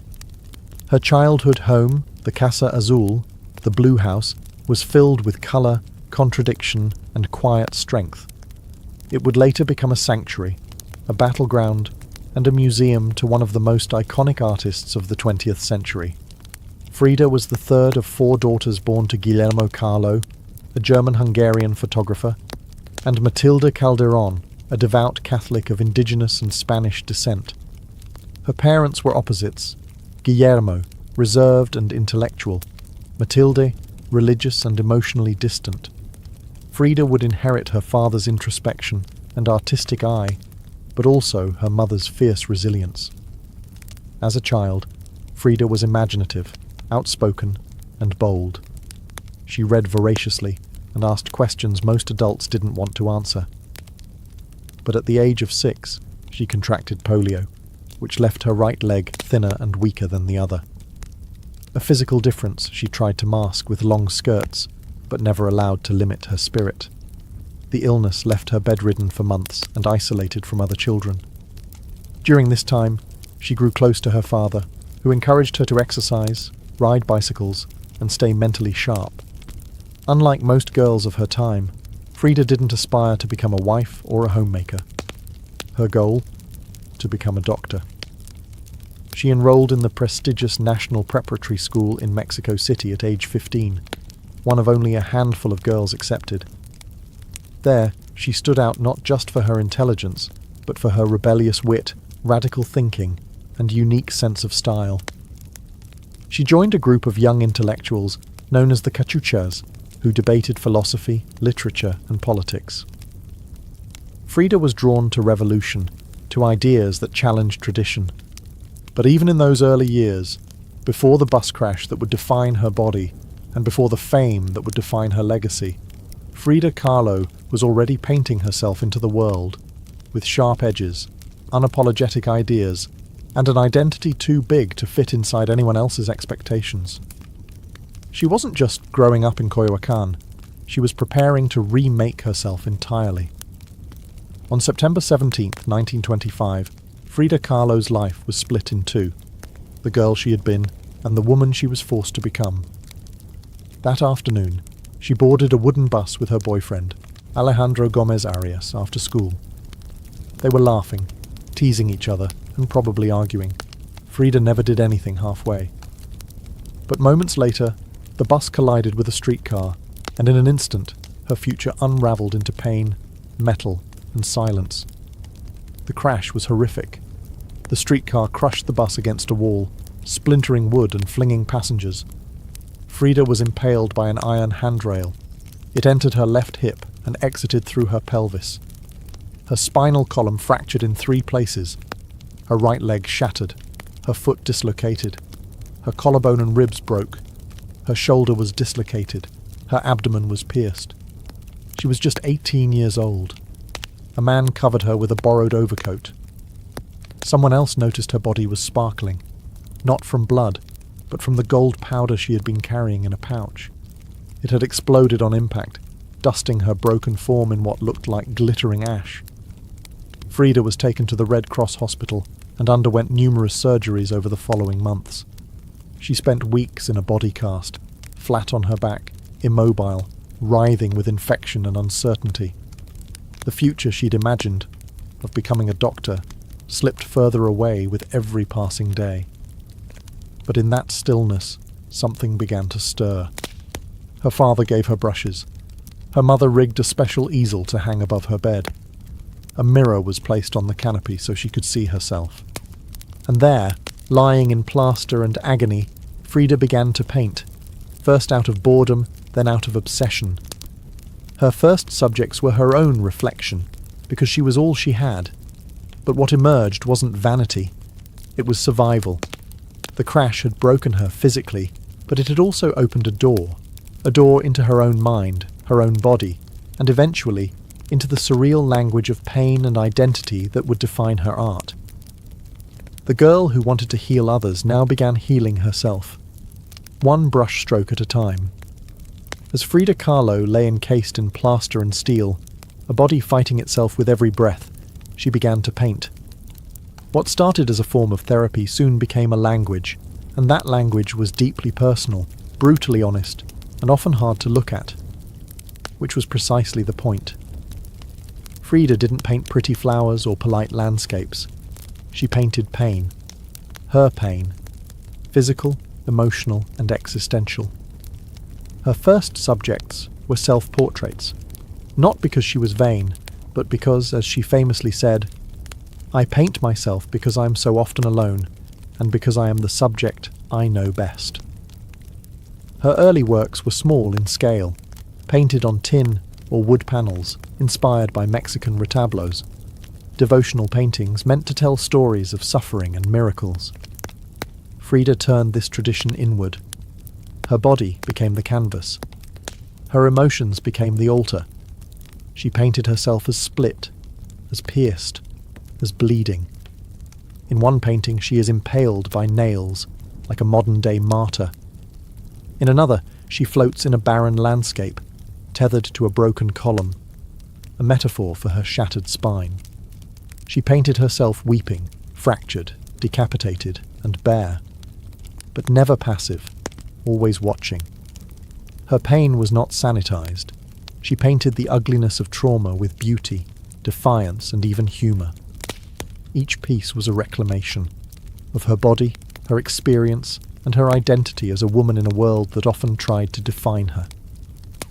Her childhood home, the Casa Azul, the Blue House, was filled with colour, contradiction, and quiet strength. It would later become a sanctuary, a battleground, and a museum to one of the most iconic artists of the 20th century. Frida was the third of 4 daughters born to Guillermo Kahlo, a German-Hungarian photographer, and Matilde Calderón, a devout Catholic of indigenous and Spanish descent. Her parents were opposites: Guillermo, reserved and intellectual; Matilde, religious and emotionally distant. Frida would inherit her father's introspection and artistic eye, but also her mother's fierce resilience. As a child, Frida was imaginative, outspoken, and bold. She read voraciously and asked questions most adults didn't want to answer. But at the age of 6, she contracted polio, which left her right leg thinner and weaker than the other. A physical difference she tried to mask with long skirts, but never allowed to limit her spirit. The illness left her bedridden for months and isolated from other children. During this time, she grew close to her father, who encouraged her to exercise, ride bicycles, and stay mentally sharp. Unlike most girls of her time, Frida didn't aspire to become a wife or a homemaker. Her goal? To become a doctor. She enrolled in the prestigious National Preparatory School in Mexico City at age 15, one of only a handful of girls accepted. There, she stood out not just for her intelligence, but for her rebellious wit, radical thinking, and unique sense of style. She joined a group of young intellectuals known as the Cachuchas, who debated philosophy, literature, and politics. Frida was drawn to revolution, to ideas that challenged tradition. But even in those early years, before the bus crash that would define her body, and before the fame that would define her legacy, Frida Kahlo was already painting herself into the world, with sharp edges, unapologetic ideas, and an identity too big to fit inside anyone else's expectations. She wasn't just growing up in Coyoacán, she was preparing to remake herself entirely. On September 17, 1925, Frida Kahlo's life was split in two: the girl she had been and the woman she was forced to become. That afternoon, she boarded a wooden bus with her boyfriend, Alejandro Gomez Arias, after school. They were laughing, teasing each other, and probably arguing. Frida never did anything halfway. But moments later, the bus collided with a streetcar, and in an instant, her future unravelled into pain, metal, and silence. The crash was horrific. The streetcar crushed the bus against a wall, splintering wood and flinging passengers. Frida was impaled by an iron handrail. It entered her left hip and exited through her pelvis. Her spinal column fractured in 3 places. Her right leg shattered, her foot dislocated. Her collarbone and ribs broke. Her shoulder was dislocated. Her abdomen was pierced. She was just 18 years old. A man covered her with a borrowed overcoat. Someone else noticed her body was sparkling, not from blood, but from the gold powder she had been carrying in a pouch. It had exploded on impact, dusting her broken form in what looked like glittering ash. Frida was taken to the Red Cross hospital and underwent numerous surgeries over the following months. She spent weeks in a body cast, flat on her back, immobile, writhing with infection and uncertainty. The future she'd imagined, of becoming a doctor, slipped further away with every passing day. But in that stillness, something began to stir. Her father gave her brushes. Her mother rigged a special easel to hang above her bed. A mirror was placed on the canopy so she could see herself. And there, lying in plaster and agony, Frida began to paint, first out of boredom, then out of obsession. Her first subjects were her own reflection, because she was all she had. But what emerged wasn't vanity. It was survival. The crash had broken her physically, but it had also opened a door into her own mind, her own body, and eventually into the surreal language of pain and identity that would define her art. The girl who wanted to heal others now began healing herself, one brush stroke at a time. As Frida Kahlo lay encased in plaster and steel, a body fighting itself with every breath, she began to paint. What started as a form of therapy soon became a language, and that language was deeply personal, brutally honest, and often hard to look at. Which was precisely the point. Frida didn't paint pretty flowers or polite landscapes. She painted pain. Her pain. Physical, emotional, and existential. Her first subjects were self-portraits, not because she was vain, but because, as she famously said, "I paint myself because I am so often alone, and because I am the subject I know best." Her early works were small in scale, painted on tin or wood panels, inspired by Mexican retablos, devotional paintings meant to tell stories of suffering and miracles. Frida turned this tradition inward. Her body became the canvas. Her emotions became the altar. She painted herself as split, as pierced, as bleeding. In one painting she is impaled by nails, like a modern-day martyr. In another, she floats in a barren landscape, tethered to a broken column, a metaphor for her shattered spine. She painted herself weeping, fractured, decapitated, and bare, but never passive, always watching. Her pain was not sanitized. She painted the ugliness of trauma with beauty, defiance, and even humor. Each piece was a reclamation of her body, her experience, and her identity as a woman in a world that often tried to define her.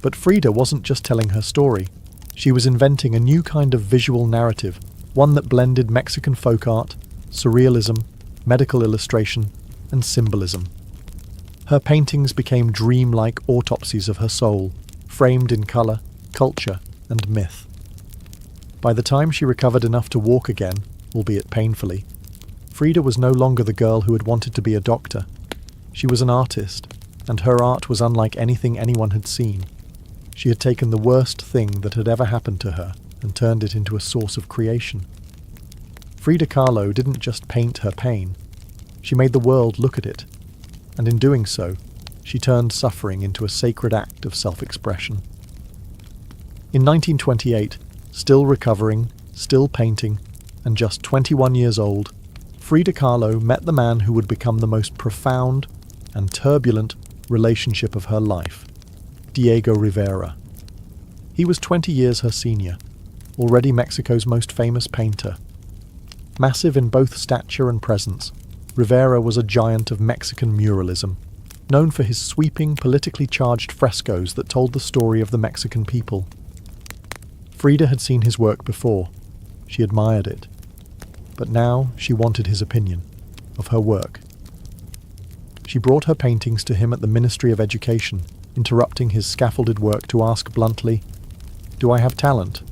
But Frida wasn't just telling her story. She was inventing a new kind of visual narrative, one that blended Mexican folk art, surrealism, medical illustration, and symbolism. Her paintings became dreamlike autopsies of her soul, framed in color, culture, and myth. By the time she recovered enough to walk again, albeit painfully, Frida was no longer the girl who had wanted to be a doctor. She was an artist, and her art was unlike anything anyone had seen. She had taken the worst thing that had ever happened to her and turned it into a source of creation. Frida Kahlo didn't just paint her pain. She made the world look at it, and in doing so, she turned suffering into a sacred act of self-expression. In 1928, still recovering, still painting, and just 21 years old, Frida Kahlo met the man who would become the most profound and turbulent relationship of her life, Diego Rivera. He was 20 years her senior, already Mexico's most famous painter. Massive in both stature and presence, Rivera was a giant of Mexican muralism, known for his sweeping, politically charged frescoes that told the story of the Mexican people. Frida had seen his work before. She admired it. But now she wanted his opinion of her work. She brought her paintings to him at the Ministry of Education, interrupting his scaffolded work to ask bluntly, "Do I have talent?"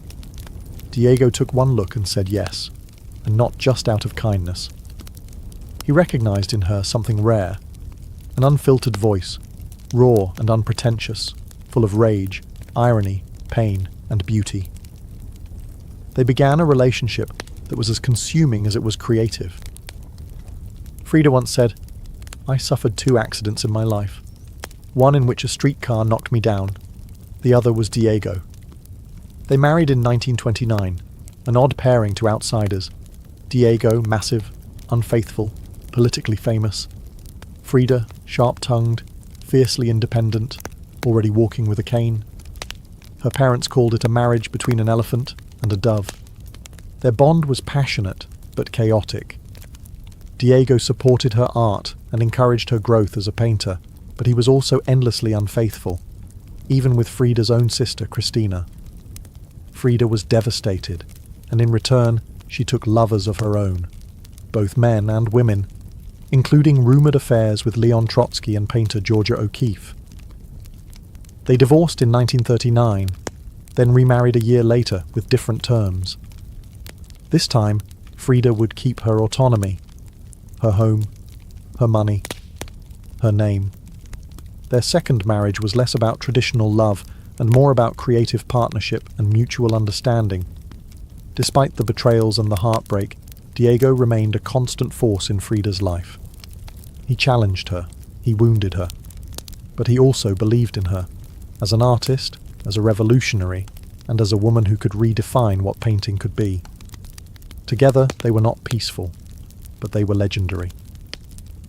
Diego took one look and said yes, and not just out of kindness. He recognized in her something rare, an unfiltered voice, raw and unpretentious, full of rage, irony, pain, and beauty. They began a relationship that was as consuming as it was creative. Frida once said, "I suffered 2 accidents in my life, one in which a streetcar knocked me down, the other was Diego." They married in 1929, an odd pairing to outsiders. Diego, massive, unfaithful, politically famous. Frida, sharp-tongued, fiercely independent, already walking with a cane. Her parents called it a marriage between an elephant and a dove. Their bond was passionate, but chaotic. Diego supported her art and encouraged her growth as a painter, but he was also endlessly unfaithful, even with Frida's own sister, Cristina. Frida was devastated, and in return, she took lovers of her own, both men and women, including rumoured affairs with Leon Trotsky and painter Georgia O'Keeffe. They divorced in 1939, then remarried a year later with different terms. This time, Frida would keep her autonomy, her home, her money, her name. Their second marriage was less about traditional love and more about creative partnership and mutual understanding. Despite the betrayals and the heartbreak, Diego remained a constant force in Frida's life. He challenged her, he wounded her, But he also believed in her, as an artist, as a revolutionary, and as a woman who could redefine what painting could be. Together, they were not peaceful, but they were legendary.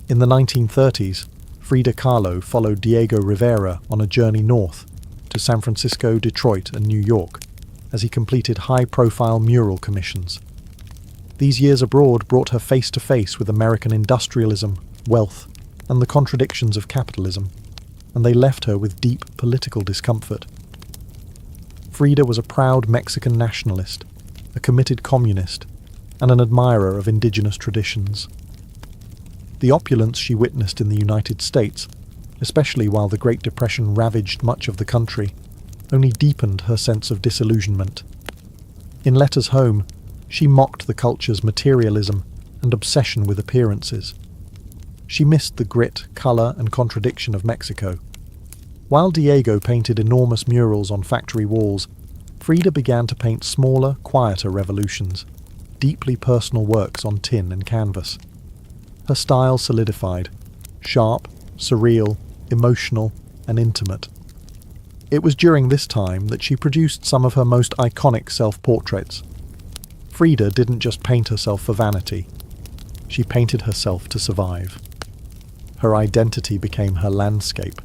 In the 1930s, Frida Kahlo followed Diego Rivera on a journey north to San Francisco, Detroit, and New York as he completed high-profile mural commissions. These years abroad brought her face to face with American industrialism, wealth, and the contradictions of capitalism, and they left her with deep political discomfort. Frida was a proud Mexican nationalist, a committed communist, and an admirer of indigenous traditions. The opulence she witnessed in the United States, especially while the Great Depression ravaged much of the country, only deepened her sense of disillusionment. In letters home, she mocked the culture's materialism and obsession with appearances. She missed the grit, colour, and contradiction of Mexico. While Diego painted enormous murals on factory walls, Frida began to paint smaller, quieter revolutions, deeply personal works on tin and canvas. Her style solidified, sharp, surreal, emotional, and intimate. It was during this time that she produced some of her most iconic self-portraits. Frida didn't just paint herself for vanity. She painted herself to survive. Her identity became her landscape.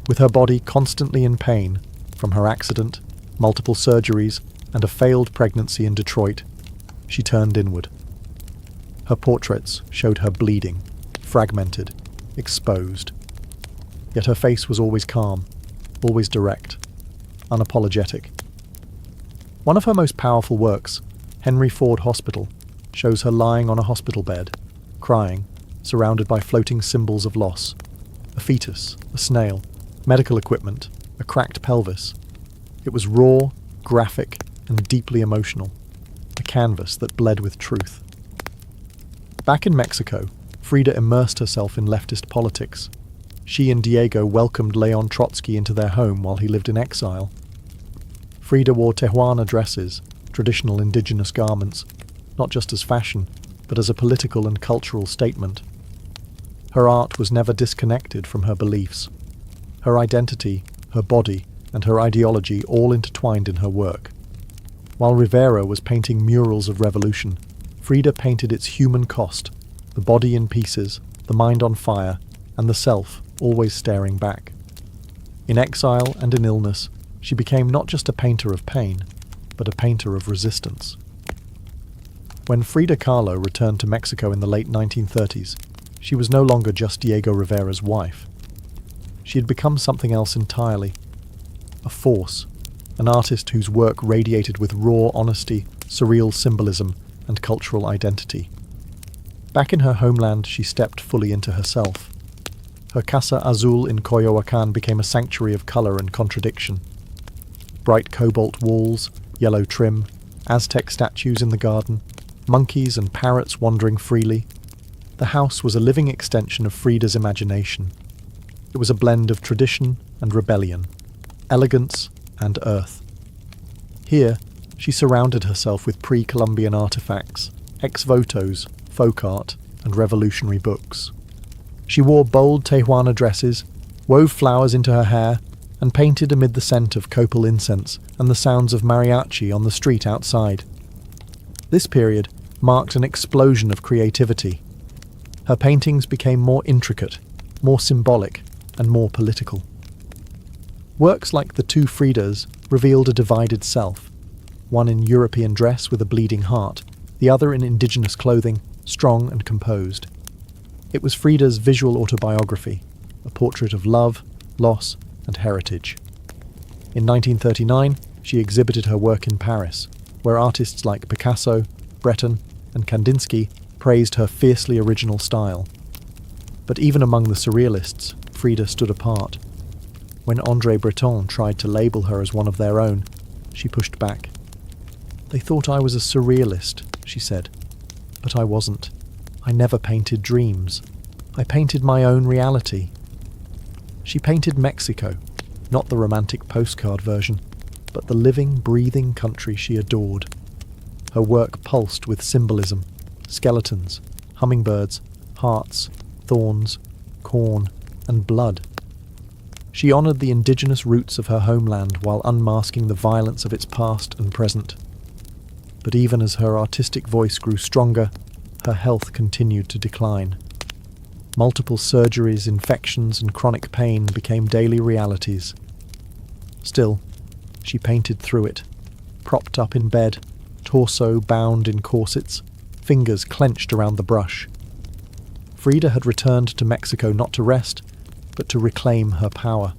With her body constantly in pain, from her accident, multiple surgeries, and a failed pregnancy in Detroit, she turned inward. Her portraits showed her bleeding, fragmented, exposed. Yet her face was always calm, always direct, unapologetic. One of her most powerful works, Henry Ford Hospital, shows her lying on a hospital bed, crying, surrounded by floating symbols of loss. A fetus, a snail, medical equipment, a cracked pelvis. It was raw, graphic, and deeply emotional, a canvas that bled with truth. Back in Mexico, Frida immersed herself in leftist politics. She and Diego welcomed Leon Trotsky into their home while he lived in exile. Frida wore Tijuana dresses, traditional indigenous garments, not just as fashion, but as a political and cultural statement. Her art was never disconnected from her beliefs. Her identity, her body, and her ideology all intertwined in her work. While Rivera was painting murals of revolution, Frida painted its human cost, the body in pieces, the mind on fire, and the self always staring back. In exile and in illness, she became not just a painter of pain, but a painter of resistance. When Frida Kahlo returned to Mexico in the late 1930s, she was no longer just Diego Rivera's wife. She had become something else entirely. A force, an artist whose work radiated with raw honesty, surreal symbolism, and cultural identity. Back in her homeland, she stepped fully into herself. Her Casa Azul in Coyoacán became a sanctuary of colour and contradiction. Bright cobalt walls, yellow trim, Aztec statues in the garden, monkeys and parrots wandering freely. The house was a living extension of Frida's imagination. It was a blend of tradition and rebellion, elegance and earth. Here, she surrounded herself with pre-Columbian artifacts, ex-votos, folk art, and revolutionary books. She wore bold Tijuana dresses, wove flowers into her hair, and painted amid the scent of copal incense and the sounds of mariachi on the street outside. This period marked an explosion of creativity. Her paintings became more intricate, more symbolic, and more political. Works like the two Fridas revealed a divided self, one in European dress with a bleeding heart, the other in indigenous clothing, strong and composed. It was Frida's visual autobiography, a portrait of love, loss, and heritage. In 1939, she exhibited her work in Paris, where artists like Picasso, Breton, and Kandinsky praised her fiercely original style. But even among the surrealists, Frida stood apart. When André Breton tried to label her as one of their own, she pushed back. "They thought I was a surrealist," she said. "But I wasn't. I never painted dreams. I painted my own reality." She painted Mexico, not the romantic postcard version, but the living, breathing country she adored. Her work pulsed with symbolism, skeletons, hummingbirds, hearts, thorns, corn, and blood. She honored the indigenous roots of her homeland while unmasking the violence of its past and present. But even as her artistic voice grew stronger, her health continued to decline. Multiple surgeries, infections, and chronic pain became daily realities. Still, she painted through it, propped up in bed, torso bound in corsets, fingers clenched around the brush. Frida had returned to Mexico not to rest, but to reclaim her power,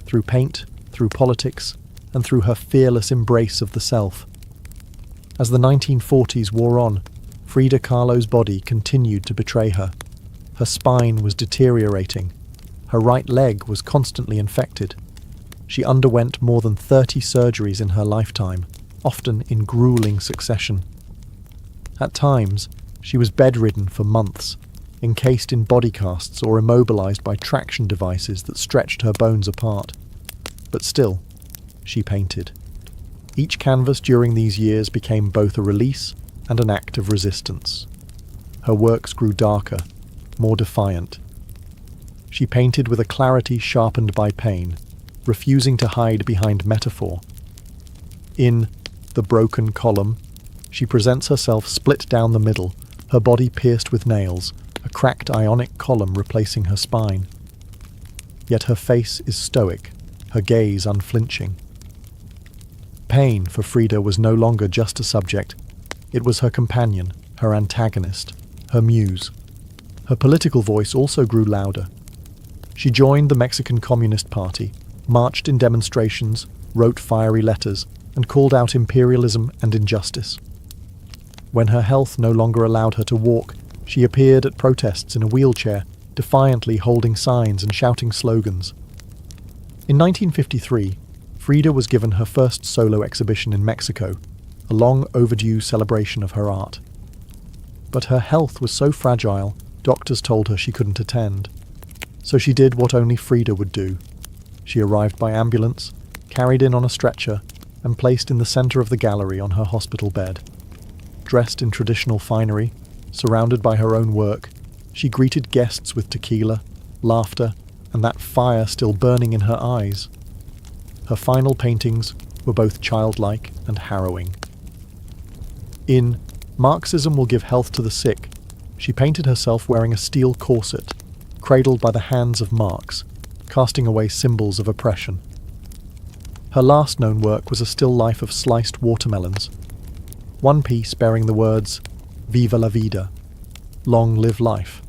through paint, through politics, and through her fearless embrace of the self. As the 1940s wore on, Frida Kahlo's body continued to betray her. Her spine was deteriorating. Her right leg was constantly infected. She underwent more than 30 surgeries in her lifetime, often in grueling succession. At times, she was bedridden for months, encased in body casts or immobilized by traction devices that stretched her bones apart. But still, she painted. Each canvas during these years became both a release and an act of resistance. Her works grew darker, more defiant. She painted with a clarity sharpened by pain, refusing to hide behind metaphor. In The Broken Column, she presents herself split down the middle, her body pierced with nails, a cracked ionic column replacing her spine. Yet her face is stoic, her gaze unflinching. Pain for Frida was no longer just a subject. It was her companion, her antagonist, her muse. Her political voice also grew louder. She joined the Mexican Communist Party, marched in demonstrations, wrote fiery letters, and called out imperialism and injustice. When her health no longer allowed her to walk, she appeared at protests in a wheelchair, defiantly holding signs and shouting slogans. In 1953, Frida was given her first solo exhibition in Mexico, a long overdue celebration of her art. But her health was so fragile, doctors told her she couldn't attend. So she did what only Frida would do. She arrived by ambulance, carried in on a stretcher, and placed in the center of the gallery on her hospital bed. Dressed in traditional finery, surrounded by her own work, she greeted guests with tequila, laughter, and that fire still burning in her eyes. Her final paintings were both childlike and harrowing. In Marxism Will Give Health to the Sick, she painted herself wearing a steel corset, cradled by the hands of Marx, casting away symbols of oppression. Her last known work was a still life of sliced watermelons, one piece bearing the words, "Viva la vida," long live life.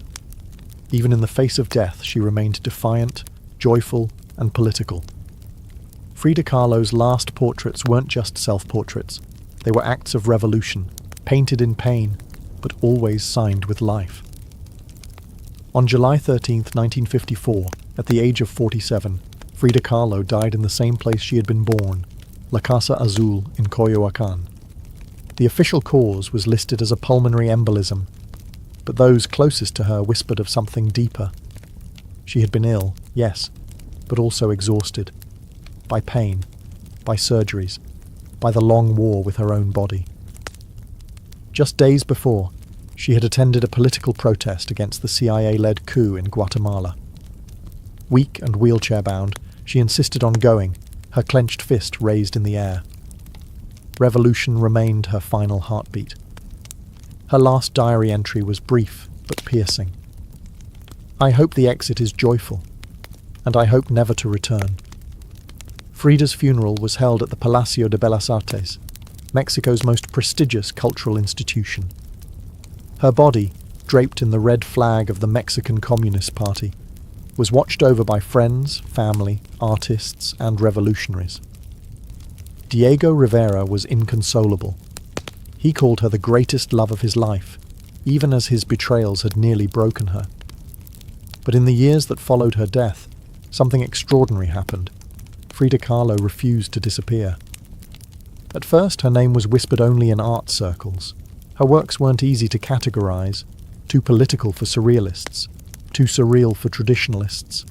Even in the face of death, she remained defiant, joyful, and political. Frida Kahlo's last portraits weren't just self-portraits. They were acts of revolution, painted in pain, but always signed with life. On July 13, 1954, at the age of 47, Frida Kahlo died in the same place she had been born, La Casa Azul in Coyoacán. The official cause was listed as a pulmonary embolism, but those closest to her whispered of something deeper. She had been ill, yes, but also exhausted. By pain, by surgeries, by the long war with her own body. Just days before, she had attended a political protest against the CIA-led coup in Guatemala. Weak and wheelchair-bound, she insisted on going, her clenched fist raised in the air. Revolution remained her final heartbeat. Her last diary entry was brief but piercing. "I hope the exit is joyful, and I hope never to return." Frida's funeral was held at the Palacio de Bellas Artes, Mexico's most prestigious cultural institution. Her body, draped in the red flag of the Mexican Communist Party, was watched over by friends, family, artists, and revolutionaries. Diego Rivera was inconsolable. He called her the greatest love of his life, even as his betrayals had nearly broken her. But in the years that followed her death, something extraordinary happened. Frida Kahlo refused to disappear. At first, her name was whispered only in art circles. Her works weren't easy to categorize, too political for surrealists, too surreal for traditionalists.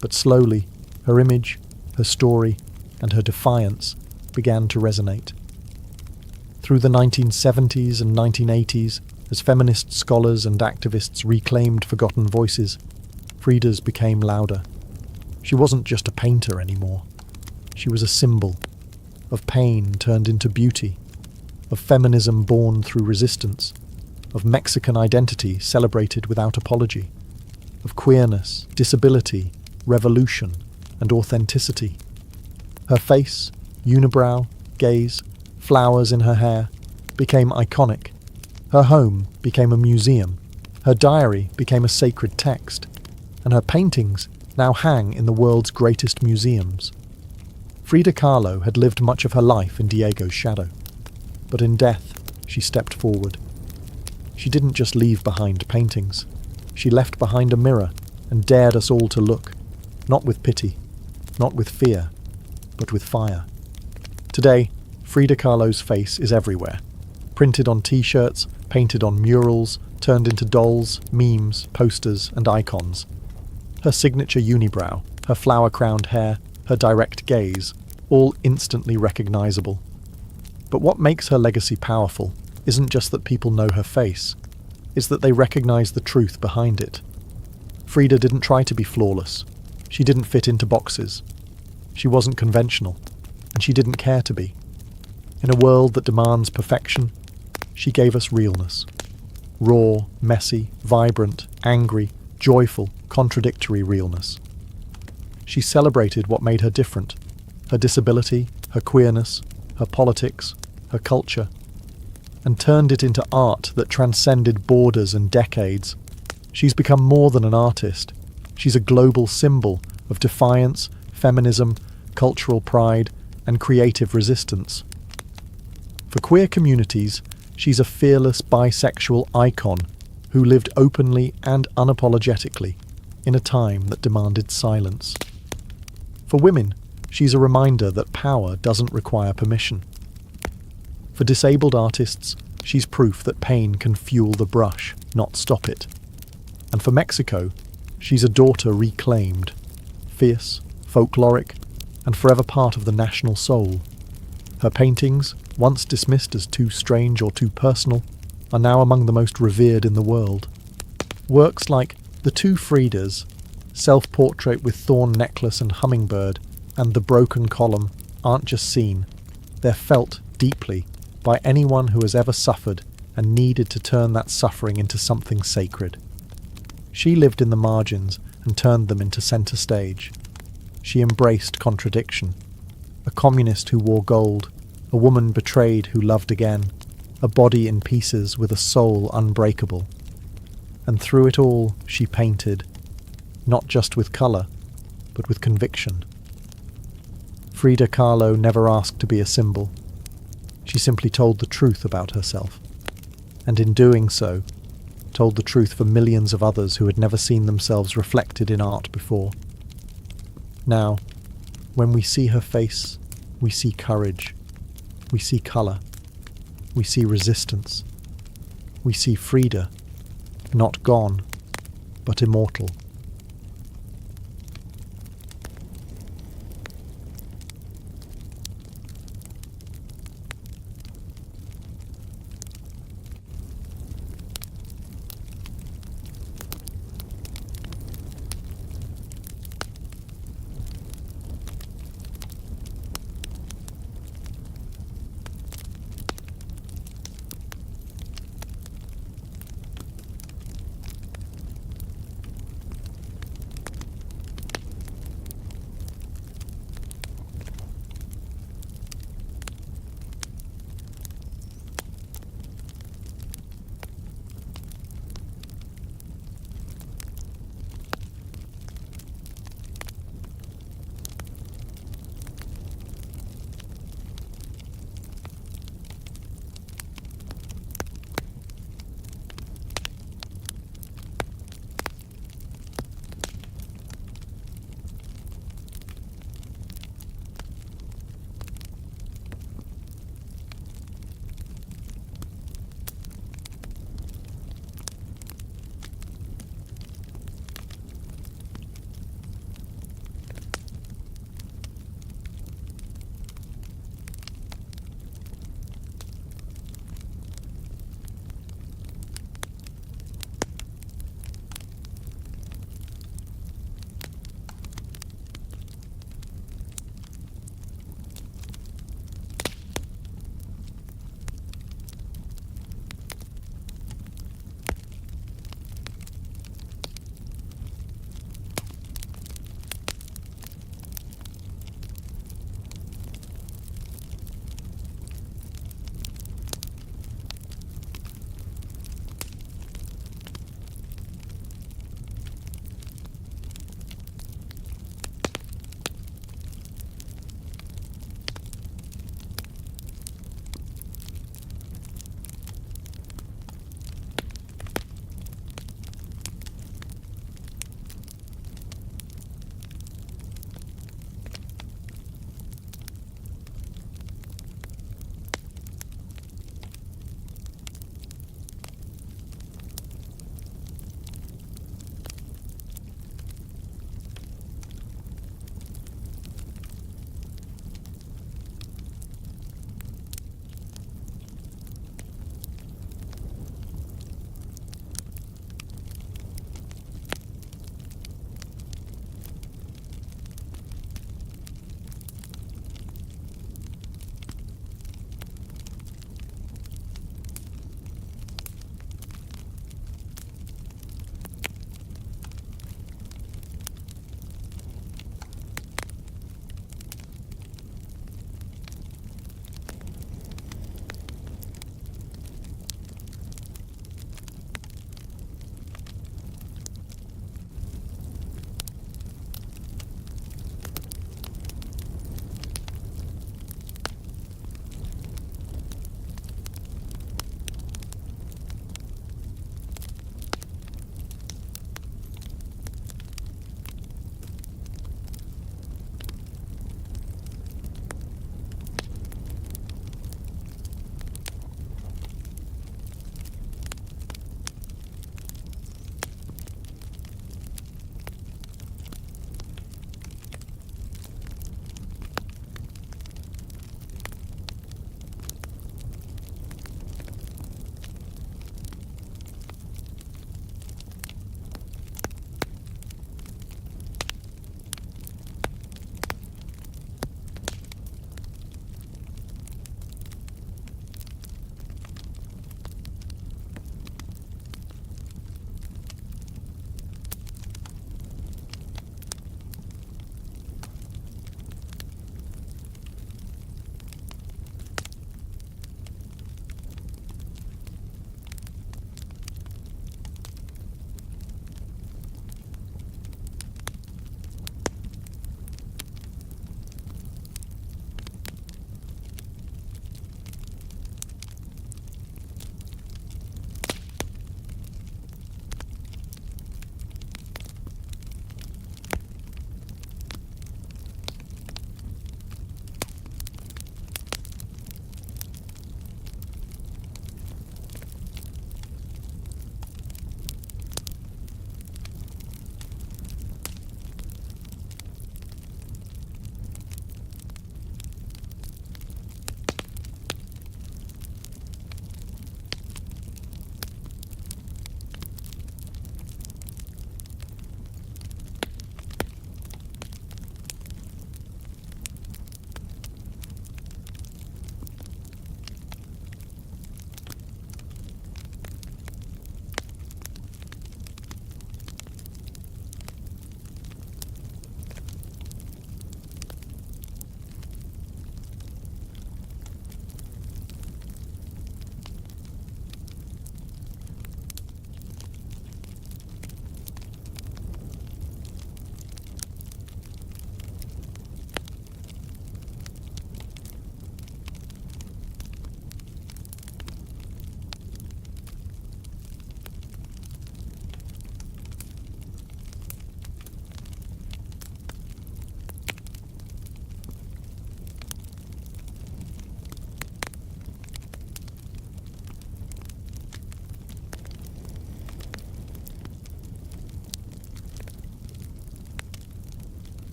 But slowly, her image, her story, and her defiance began to resonate. Through the 1970s and 1980s, as feminist scholars and activists reclaimed forgotten voices, Frida's became louder. She wasn't just a painter anymore. She was a symbol of pain turned into beauty, of feminism born through resistance, of Mexican identity celebrated without apology, of queerness, disability, revolution, and authenticity. Her face, unibrow, gaze, flowers in her hair, became iconic. Her home became a museum. Her diary became a sacred text. And her paintings now hang in the world's greatest museums. Frida Kahlo had lived much of her life in Diego's shadow. But in death, she stepped forward. She didn't just leave behind paintings. She left behind a mirror and dared us all to look, not with pity, not with fear, but with fire. Today, Frida Kahlo's face is everywhere. Printed on t-shirts, painted on murals, turned into dolls, memes, posters, and icons. Her signature unibrow, her flower-crowned hair, her direct gaze, all instantly recognizable. But what makes her legacy powerful isn't just that people know her face, it's that they recognize the truth behind it. Frida didn't try to be flawless. She didn't fit into boxes. She wasn't conventional, and she didn't care to be. In a world that demands perfection, she gave us realness. Raw, messy, vibrant, angry, joyful, contradictory realness. She celebrated what made her different: her disability, her queerness, her politics, her culture, and turned it into art that transcended borders and decades. She's become more than an artist. She's a global symbol of defiance, feminism, cultural pride, and creative resistance. For queer communities, she's a fearless bisexual icon who lived openly and unapologetically in a time that demanded silence. For women, she's a reminder that power doesn't require permission. For disabled artists, she's proof that pain can fuel the brush, not stop it. And for Mexico, she's a daughter reclaimed, fierce, folkloric, and forever part of the national soul. Her paintings, once dismissed as too strange or too personal, are now among the most revered in the world. Works like The Two Fridas, Self-Portrait with Thorn Necklace and Hummingbird, and The Broken Column aren't just seen, they're felt deeply by anyone who has ever suffered and needed to turn that suffering into something sacred. She lived in the margins and turned them into centre stage. She embraced contradiction. A communist who wore gold, a woman betrayed who loved again, a body in pieces with a soul unbreakable. And through it all, she painted, not just with colour, but with conviction. Frida Kahlo never asked to be a symbol. She simply told the truth about herself, and in doing so, told the truth for millions of others who had never seen themselves reflected in art before. Now, when we see her face, we see courage, we see colour, we see resistance, we see Frida, not gone, but immortal.